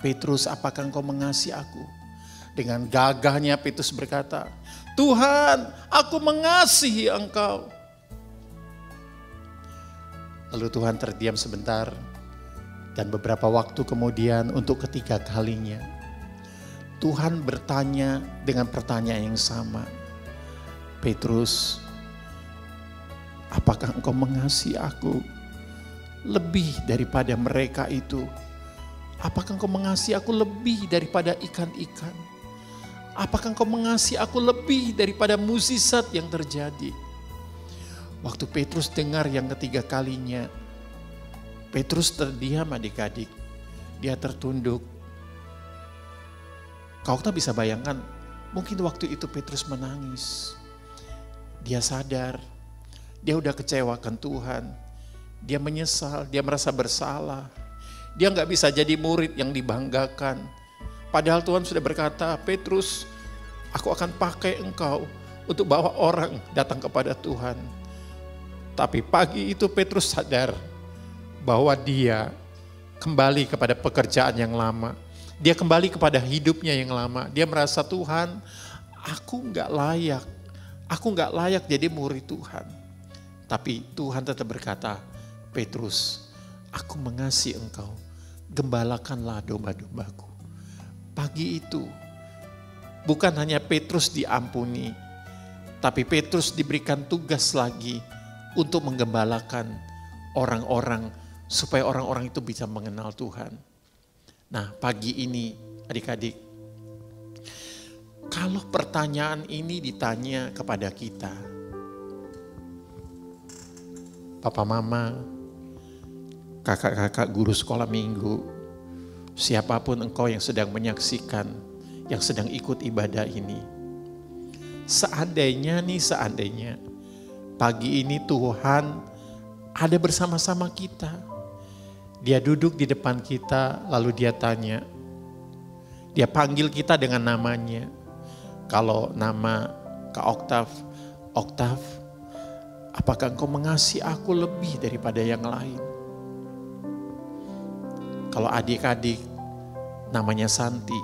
Petrus, apakah engkau mengasihi aku? Dengan gagahnya Petrus berkata, Tuhan, aku mengasihi engkau. Lalu Tuhan terdiam sebentar, dan beberapa waktu kemudian untuk ketiga kalinya, Tuhan bertanya dengan pertanyaan yang sama. Petrus, apakah engkau mengasihi aku lebih daripada mereka itu? Apakah engkau mengasihi aku lebih daripada ikan-ikan? Apakah engkau mengasihi aku lebih daripada mukjizat yang terjadi? Waktu Petrus dengar yang ketiga kalinya, Petrus terdiam adik-adik. Dia tertunduk. Kau tak bisa bayangkan, mungkin waktu itu Petrus menangis. Dia sadar, dia udah kecewakan Tuhan. Dia menyesal, dia merasa bersalah. Dia gak bisa jadi murid yang dibanggakan. Padahal Tuhan sudah berkata, Petrus, aku akan pakai engkau untuk bawa orang datang kepada Tuhan. Tapi pagi itu Petrus sadar bahwa dia kembali kepada pekerjaan yang lama. Dia kembali kepada hidupnya yang lama. Dia merasa, Tuhan, aku gak layak. Aku gak layak jadi murid Tuhan. Tapi Tuhan tetap berkata, Petrus, aku mengasihi engkau. Gembalakanlah domba-dombaku. Pagi itu bukan hanya Petrus diampuni, tapi Petrus diberikan tugas lagi untuk menggembalakan orang-orang supaya orang-orang itu bisa mengenal Tuhan. Nah, pagi ini adik-adik, kalau pertanyaan ini ditanya kepada kita, Papa Mama, kakak-kakak guru sekolah minggu, siapapun engkau yang sedang menyaksikan, yang sedang ikut ibadah ini. Seandainya pagi ini Tuhan ada bersama-sama kita. Dia duduk di depan kita, lalu dia tanya. Dia panggil kita dengan namanya. Kalau nama Kak Oktav, apakah engkau mengasihi aku lebih daripada yang lain? Kalau adik-adik namanya Santi,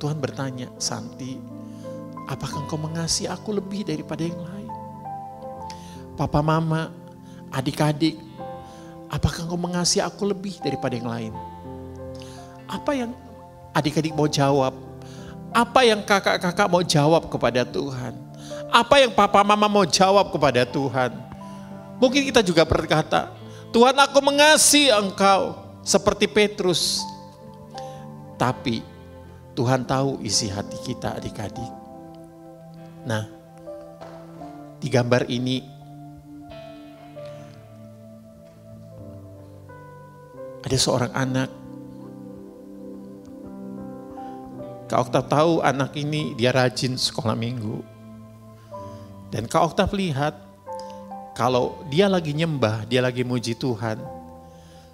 Tuhan bertanya, Santi, apakah engkau mengasihi aku lebih daripada yang lain? Papa Mama, adik-adik, apakah engkau mengasihi aku lebih daripada yang lain? Apa yang adik-adik mau jawab? Apa yang kakak-kakak mau jawab kepada Tuhan? Apa yang Papa Mama mau jawab kepada Tuhan? Mungkin kita juga berkata, Tuhan, aku mengasihi engkau. Seperti Petrus. Tapi Tuhan tahu isi hati kita adik-adik. Nah, di gambar ini ada seorang anak. Kak Oktav tahu anak ini dia rajin sekolah minggu. Dan Kak Oktav lihat kalau dia lagi nyembah, dia lagi muji Tuhan.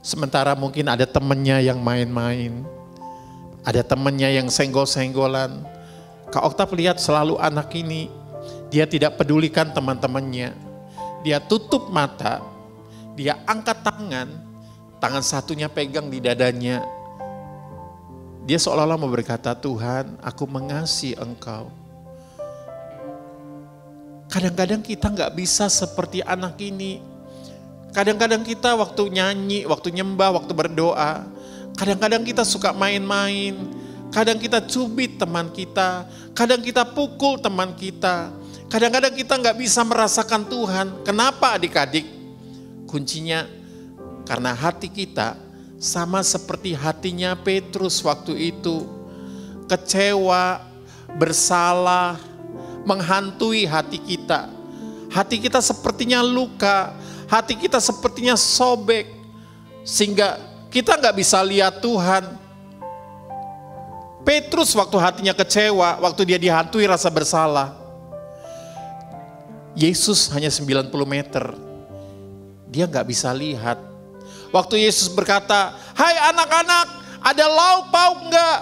Sementara mungkin ada temennya yang main-main, ada temennya yang senggol-senggolan, Kak Oktav lihat selalu anak ini, dia tidak pedulikan teman-temannya. Dia tutup mata, dia angkat tangan satunya pegang di dadanya. Dia seolah-olah mau berkata, Tuhan, aku mengasihi Engkau. Kadang-kadang kita gak bisa seperti anak ini. Kadang-kadang kita waktu nyanyi, waktu nyembah, waktu berdoa, kadang-kadang kita suka main-main, kadang kita cubit teman kita, kadang kita pukul teman kita, kadang-kadang kita gak bisa merasakan Tuhan. Kenapa adik-adik? Kuncinya karena hati kita sama seperti hatinya Petrus waktu itu. Kecewa, bersalah, menghantui hati kita. Hati kita sepertinya luka, hati kita sepertinya sobek, sehingga kita gak bisa lihat Tuhan. Petrus waktu hatinya kecewa, waktu dia dihantui rasa bersalah. Yesus hanya 90 meter, dia gak bisa lihat. Waktu Yesus berkata, hai anak-anak, ada lauk pauk enggak?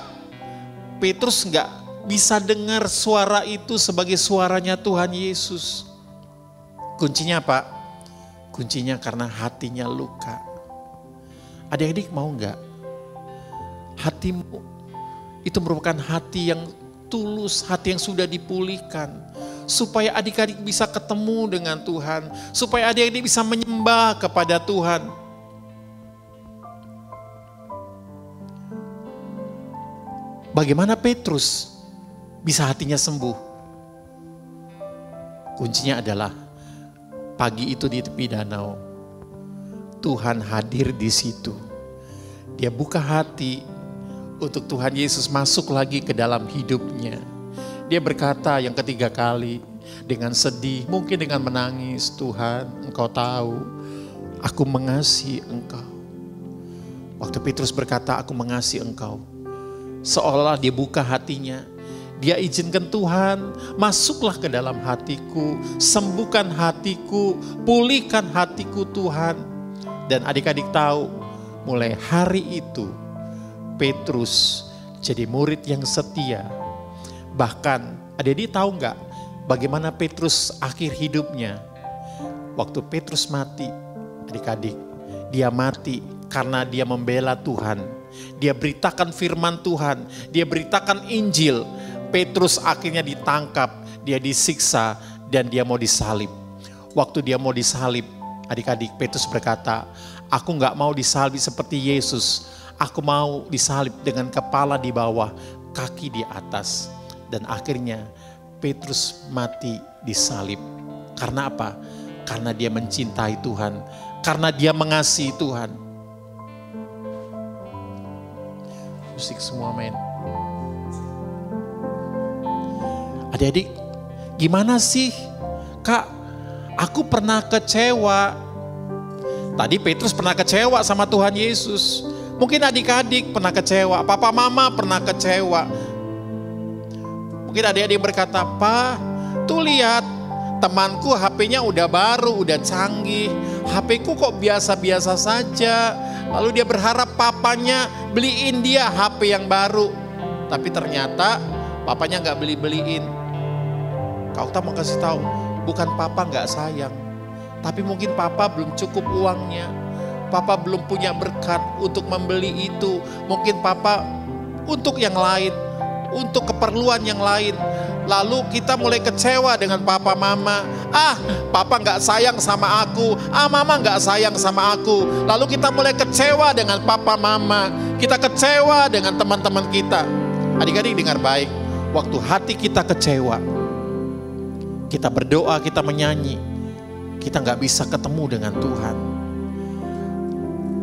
Petrus enggak bisa dengar suara itu sebagai suaranya Tuhan Yesus. Kuncinya apa? Kuncinya karena hatinya luka. Adik-adik mau enggak? Hatimu itu merupakan hati yang tulus, hati yang sudah dipulihkan. Supaya adik-adik bisa ketemu dengan Tuhan. Supaya adik-adik bisa menyembah kepada Tuhan. Bagaimana Petrus bisa hatinya sembuh? Kuncinya adalah pagi itu di tepi danau, Tuhan hadir di situ. Dia buka hati untuk Tuhan Yesus masuk lagi ke dalam hidupnya. Dia berkata yang ketiga kali dengan sedih, mungkin dengan menangis, Tuhan, Engkau tahu, aku mengasihi Engkau. Waktu Petrus berkata, aku mengasihi Engkau, seolah dia buka hatinya, dia izinkan Tuhan, masuklah ke dalam hatiku, sembuhkan hatiku, pulihkan hatiku Tuhan. Dan adik-adik tahu, mulai hari itu Petrus jadi murid yang setia. Bahkan adik-adik tahu nggak bagaimana Petrus akhir hidupnya? Waktu Petrus mati, adik-adik, dia mati karena dia membela Tuhan. Dia beritakan firman Tuhan, dia beritakan Injil. Petrus akhirnya ditangkap, dia disiksa, dan dia mau disalib. Waktu dia mau disalib, adik-adik, Petrus berkata, aku gak mau disalib seperti Yesus. Aku mau disalib dengan kepala di bawah, kaki di atas. Dan akhirnya Petrus mati disalib. Karena apa? Karena dia mencintai Tuhan, karena dia mengasihi Tuhan. Musik semua main. Adik-adik, gimana sih? Kak, aku pernah kecewa. Tadi Petrus pernah kecewa sama Tuhan Yesus. Mungkin adik-adik pernah kecewa, papa mama pernah kecewa. Mungkin adik-adik berkata, Pak, tuh lihat temanku HP-nya udah baru, udah canggih. HP-ku kok biasa-biasa saja. Lalu dia berharap papanya beliin dia HP yang baru. Tapi ternyata papanya gak beliin. Kak Oktav mau kasih tahu, bukan papa gak sayang. Tapi mungkin papa belum cukup uangnya. Papa belum punya berkat untuk membeli itu. Mungkin papa untuk yang lain, untuk keperluan yang lain. Lalu kita mulai kecewa dengan papa mama. Papa gak sayang sama aku. Mama gak sayang sama aku. Lalu kita mulai kecewa dengan papa mama. Kita kecewa dengan teman-teman kita. Adik-adik dengar baik. Waktu hati kita kecewa, kita berdoa, kita menyanyi, kita gak bisa ketemu dengan Tuhan.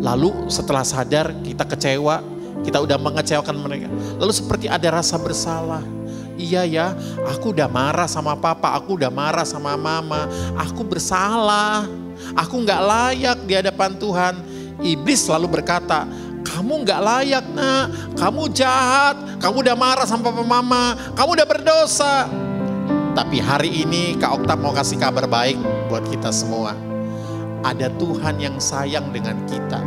Lalu setelah sadar kita kecewa, kita udah mengecewakan mereka. Lalu seperti ada rasa bersalah. Iya ya, aku udah marah sama papa, aku udah marah sama mama, aku bersalah, aku gak layak di hadapan Tuhan. Iblis selalu berkata, kamu gak layak nak, kamu jahat, kamu udah marah sama papa mama, kamu udah berdosa. Tapi hari ini Kak Oktav mau kasih kabar baik buat kita semua. Ada Tuhan yang sayang dengan kita.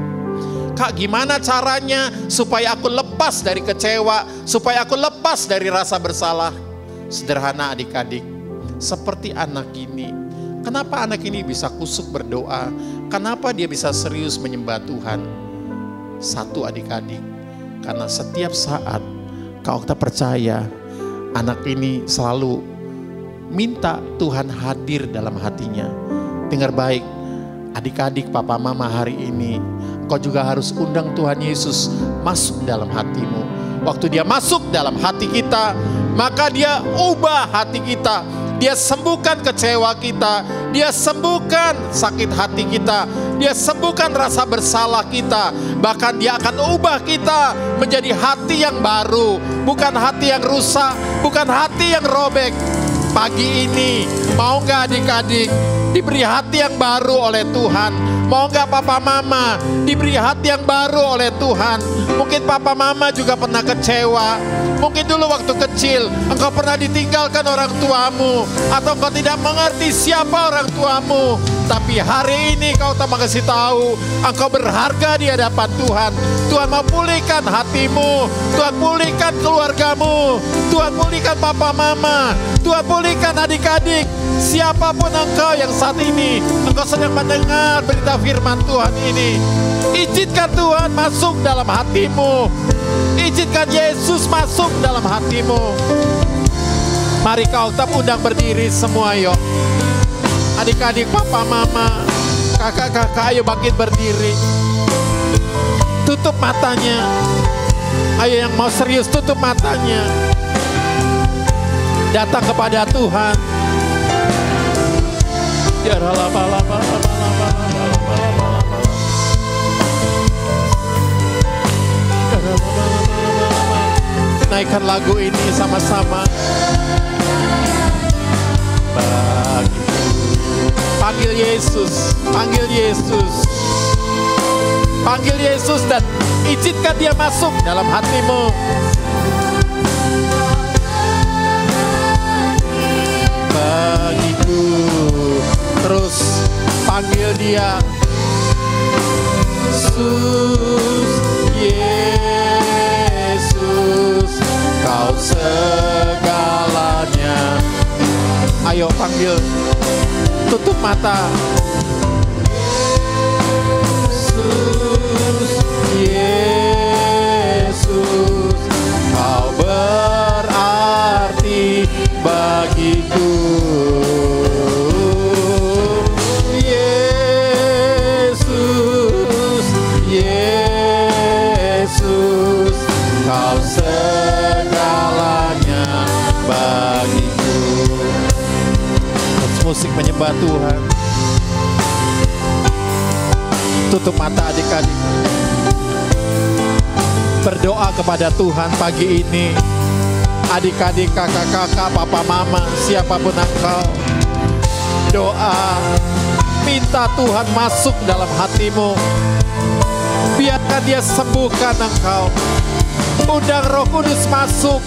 Kak, gimana caranya supaya aku lepas dari kecewa, supaya aku lepas dari rasa bersalah? Sederhana adik-adik, seperti anak ini. Kenapa anak ini bisa kusuk berdoa? Kenapa dia bisa serius menyembah Tuhan? Satu adik-adik, karena setiap saat kau tak percaya, anak ini selalu minta Tuhan hadir dalam hatinya. Dengar baik, adik-adik, papa mama, hari ini kau juga harus undang Tuhan Yesus masuk dalam hatimu. Waktu dia masuk dalam hati kita, maka dia ubah hati kita. Dia sembuhkan kecewa kita, dia sembuhkan sakit hati kita, dia sembuhkan rasa bersalah kita. Bahkan dia akan ubah kita menjadi hati yang baru, bukan hati yang rusak, bukan hati yang robek. Pagi ini, mau gak adik-adik diberi hati yang baru oleh Tuhan? Mau gak papa mama diberi hati yang baru oleh Tuhan? Mungkin papa mama juga pernah kecewa. Mungkin dulu waktu kecil engkau pernah ditinggalkan orang tuamu, atau engkau tidak mengerti siapa orang tuamu. Tapi hari ini kau tak kasih tahu engkau berharga di hadapan Tuhan. Tuhan mau pulihkan hatimu, Tuhan pulihkan keluargamu, Tuhan pulihkan papa mama, Tuhan pulihkan adik-adik. Siapapun engkau yang saat ini engkau sedang mendengar berita firman Tuhan ini, izinkan Tuhan masuk dalam hatimu. Izinkan Yesus masuk dalam hatimu. Mari kau tetap undang berdiri semua, yuk. Adik-adik, papa, mama, kakak-kakak, ayo bangkit berdiri. Tutup matanya. Ayo yang mau serius tutup matanya. Datang kepada Tuhan. Ya naikkan lagu ini sama-sama. Panggil Yesus, panggil Yesus, panggil Yesus dan izinkan dia masuk dalam hatimu. Bagiku, terus panggil dia. Yesus, Yesus, kau segalanya. Ayo panggil, tutup mata. Yesus, Yesus, kau berarti bagiku. Yesus, Yesus, kau segalanya bagiku. Musik menyembah Tuhan. Tutup mata adik-adik. Berdoa kepada Tuhan pagi ini. Adik-adik, kakak-kakak, papa, mama, siapapun engkau. Doa, minta Tuhan masuk dalam hatimu. Biarkan dia sembuhkan engkau. Undang Roh Kudus masuk.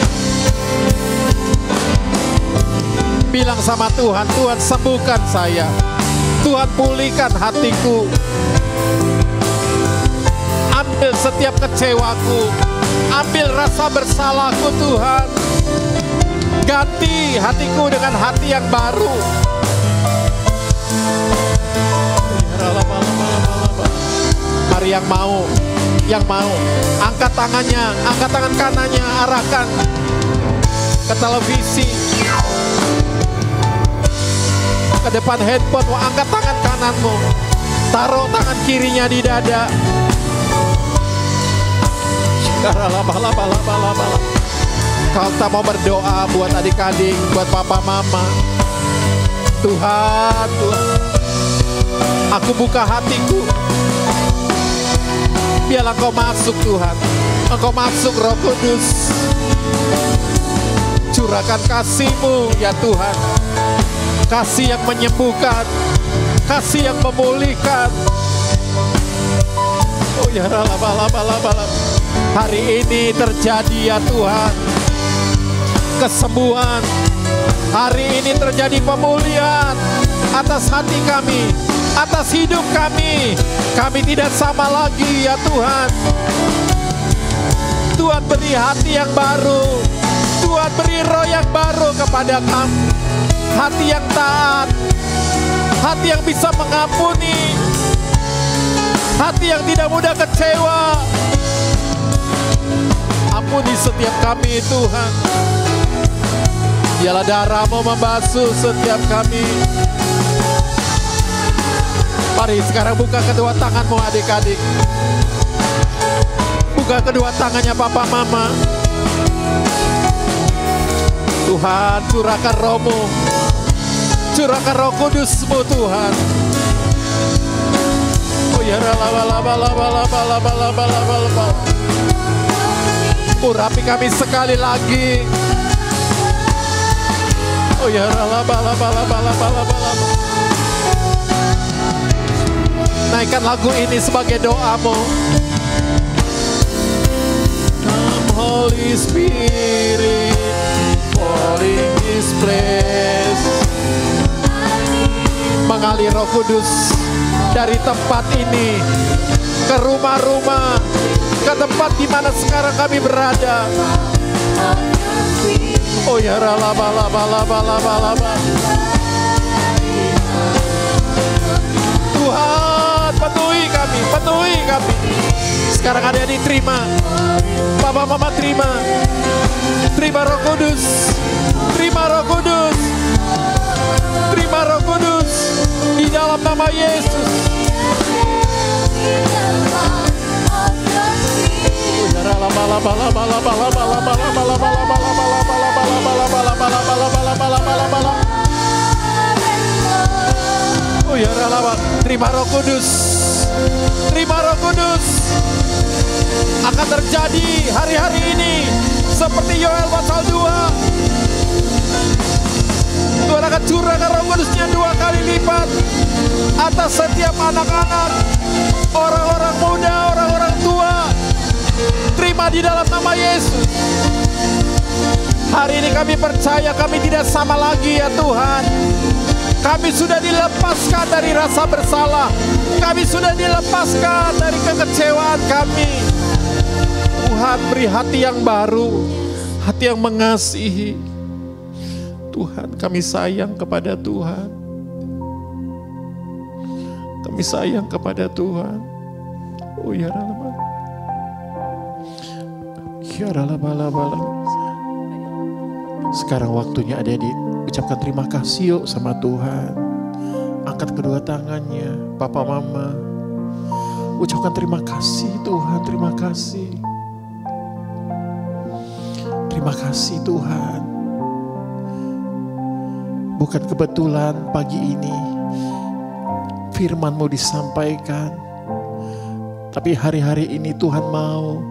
Bilang sama Tuhan, Tuhan sembuhkan saya. Tuhan pulihkan hatiku. Ambil setiap kecewaku. Ambil rasa bersalahku Tuhan. Ganti hatiku dengan hati yang baru. Mari yang mau, angkat tangannya, angkat tangan kanannya, arahkan ke televisi, ke depan handphone, angkat tangan kananmu, taruh tangan kirinya di dada. Kau tak mau berdoa buat adik-adik, buat papa mama. Tuhan, Tuhan, aku buka hatiku. Biarlah Engkau masuk Tuhan. Engkau masuk Roh Kudus. Curahkan kasih-Mu ya Tuhan. Kasih yang menyembuhkan, kasih yang memulihkan. Oh ya rala. Hari ini terjadi ya Tuhan kesembuhan. Hari ini terjadi pemulihan atas hati kami, atas hidup kami. Kami tidak sama lagi ya Tuhan. Tuhan beri hati yang baru. Tuhan beri roh yang baru kepada kami. Hati yang taat, hati yang bisa mengampuni, hati yang tidak mudah kecewa. Ampuni setiap kami Tuhan. Biarlah darah-Mu membasuh setiap kami. Mari sekarang buka kedua tangan-Mu adik-adik. Buka kedua tangannya papa mama. Tuhan curahkan roh-Mu, curahkan Roh Kudus-Mu Tuhan. Oh ya urapi kami sekali lagi. Oh ya naikkan lagu ini sebagai doa-Mu. Come Holy Spirit, fall in this place. Mengalir Roh Kudus dari tempat ini ke rumah-rumah, ke tempat di mana sekarang kami berada. Oh ya Tuhan, penuhi kami, penuhi kami. Sekarang adik-adik terima, papa mama terima, terima Roh Kudus, terima Roh Kudus, terima Roh Kudus di dalam nama Yesus. Oh ya Allah, terima Roh Kudus, terima Roh Kudus. Akan terjadi hari-hari ini seperti Yoel pasal 2. Tuhan akan curahkan Roh Kudus-Nya 2 kali lipat atas setiap anak-anak, orang-orang muda, orang-orang tua. Terima di dalam nama Yesus. Hari ini kami percaya kami tidak sama lagi ya Tuhan. Kami sudah dilepaskan dari rasa bersalah. Kami sudah dilepaskan dari kekecewaan kami. Tuhan beri hati yang baru, hati yang mengasihi. Tuhan, kami sayang kepada Tuhan. Kami sayang kepada Tuhan. Oh ya Allah. Ya Allah. Sekarang waktunya adik-adik ucapkan terima kasih yuk sama Tuhan. Angkat kedua tangannya, papa mama. Ucapkan terima kasih Tuhan, terima kasih. Terima kasih Tuhan. Bukan kebetulan pagi ini firman-Mu disampaikan. Tapi hari-hari ini Tuhan mau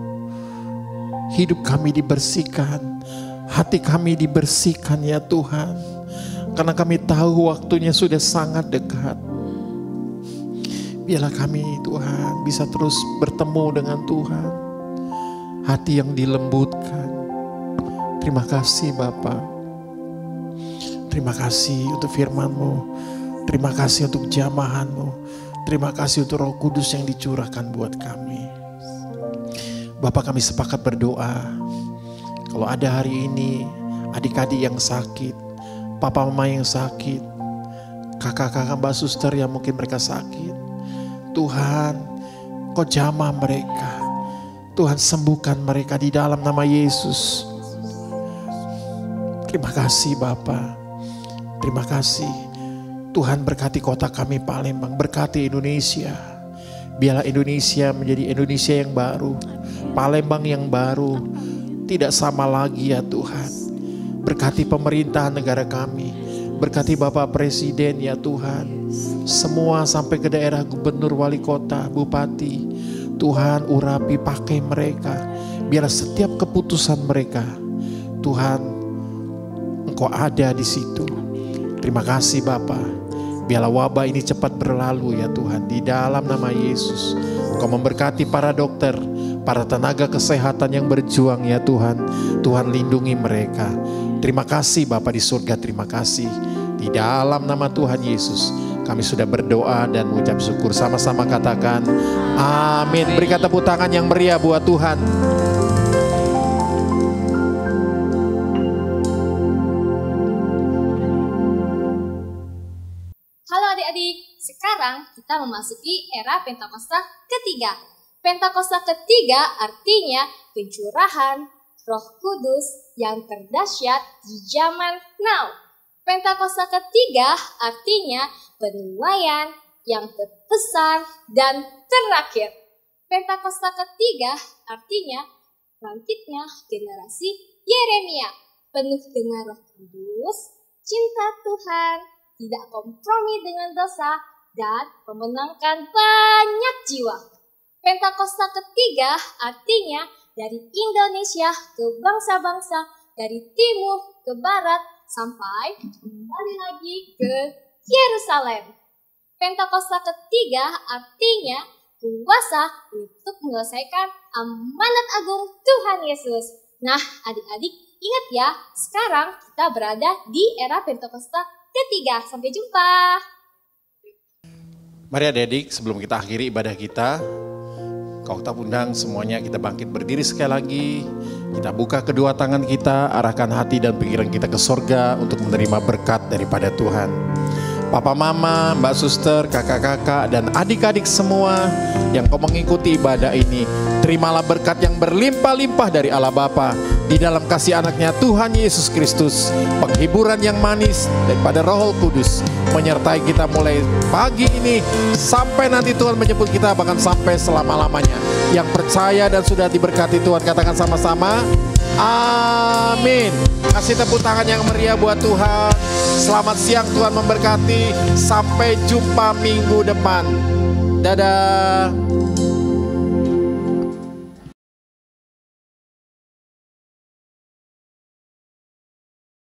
hidup kami dibersihkan. Hati kami dibersihkan ya Tuhan. Karena kami tahu waktunya sudah sangat dekat. Biarlah kami Tuhan bisa terus bertemu dengan Tuhan. Hati yang dilembutkan. Terima kasih Bapa. Terima kasih untuk firman-Mu. Terima kasih untuk jamahan-Mu. Terima kasih untuk Roh Kudus yang dicurahkan buat kami. Bapak, kami sepakat berdoa. Kalau ada hari ini adik-adik yang sakit, papa mama yang sakit, kakak-kakak mbak suster yang mungkin mereka sakit, Tuhan, Kau jamah mereka. Tuhan, sembuhkan mereka di dalam nama Yesus. Terima kasih Bapa. Terima kasih. Tuhan, berkati kota kami Palembang, berkati Indonesia. Biarlah Indonesia menjadi Indonesia yang baru, Palembang yang baru, tidak sama lagi ya Tuhan. Berkati pemerintahan negara kami, berkati Bapak Presiden ya Tuhan. Semua sampai ke daerah gubernur, wali kota, bupati. Tuhan, urapi, pakai mereka. Biarlah setiap keputusan mereka, Tuhan, Engkau ada di situ. Terima kasih Bapa. Biarlah wabah ini cepat berlalu ya Tuhan. Di dalam nama Yesus. Engkau memberkati para dokter, para tenaga kesehatan yang berjuang ya Tuhan. Tuhan, lindungi mereka. Terima kasih Bapa di surga. Terima kasih. Di dalam nama Tuhan Yesus kami sudah berdoa dan mengucap syukur. Sama-sama katakan amin. Berikan tepuk tangan yang meriah buat Tuhan. adik-adik, sekarang kita memasuki era Pentakosta ketiga. Pentakosta ketiga artinya pencurahan Roh Kudus yang terdahsyat di zaman now. Pentakosta ketiga artinya penuaian yang terbesar dan terakhir. Pentakosta ketiga artinya bangkitnya generasi Yeremia, penuh dengan Roh Kudus, cinta Tuhan, tidak kompromi dengan dosa, dan memenangkan banyak jiwa. Pentakosta ketiga artinya dari Indonesia ke bangsa-bangsa, dari timur ke barat, sampai kembali lagi ke Yerusalem. Pentakosta ketiga artinya kuasa untuk menyelesaikan amanat agung Tuhan Yesus. Nah, adik-adik, ingat ya, sekarang kita berada di era Pentakosta ketiga. Sampai jumpa. Mari adik-adik, sebelum kita akhiri ibadah kita, kau tak undang semuanya kita bangkit berdiri sekali lagi. Kita buka kedua tangan kita, arahkan hati dan pikiran kita ke sorga untuk menerima berkat daripada Tuhan. Papa, mama, mbak suster, kakak-kakak, dan adik-adik semua yang kau mengikuti ibadah ini, terimalah berkat yang berlimpah-limpah dari Allah Bapa di dalam kasih anaknya Tuhan Yesus Kristus, penghiburan yang manis daripada Roh Kudus menyertai kita mulai pagi ini sampai nanti Tuhan menjemput kita, bahkan sampai selama-lamanya. Yang percaya dan sudah diberkati Tuhan katakan sama-sama amin. Kasih tepuk tangan yang meriah buat Tuhan. Selamat siang, Tuhan memberkati. Sampai jumpa minggu depan. Dadah.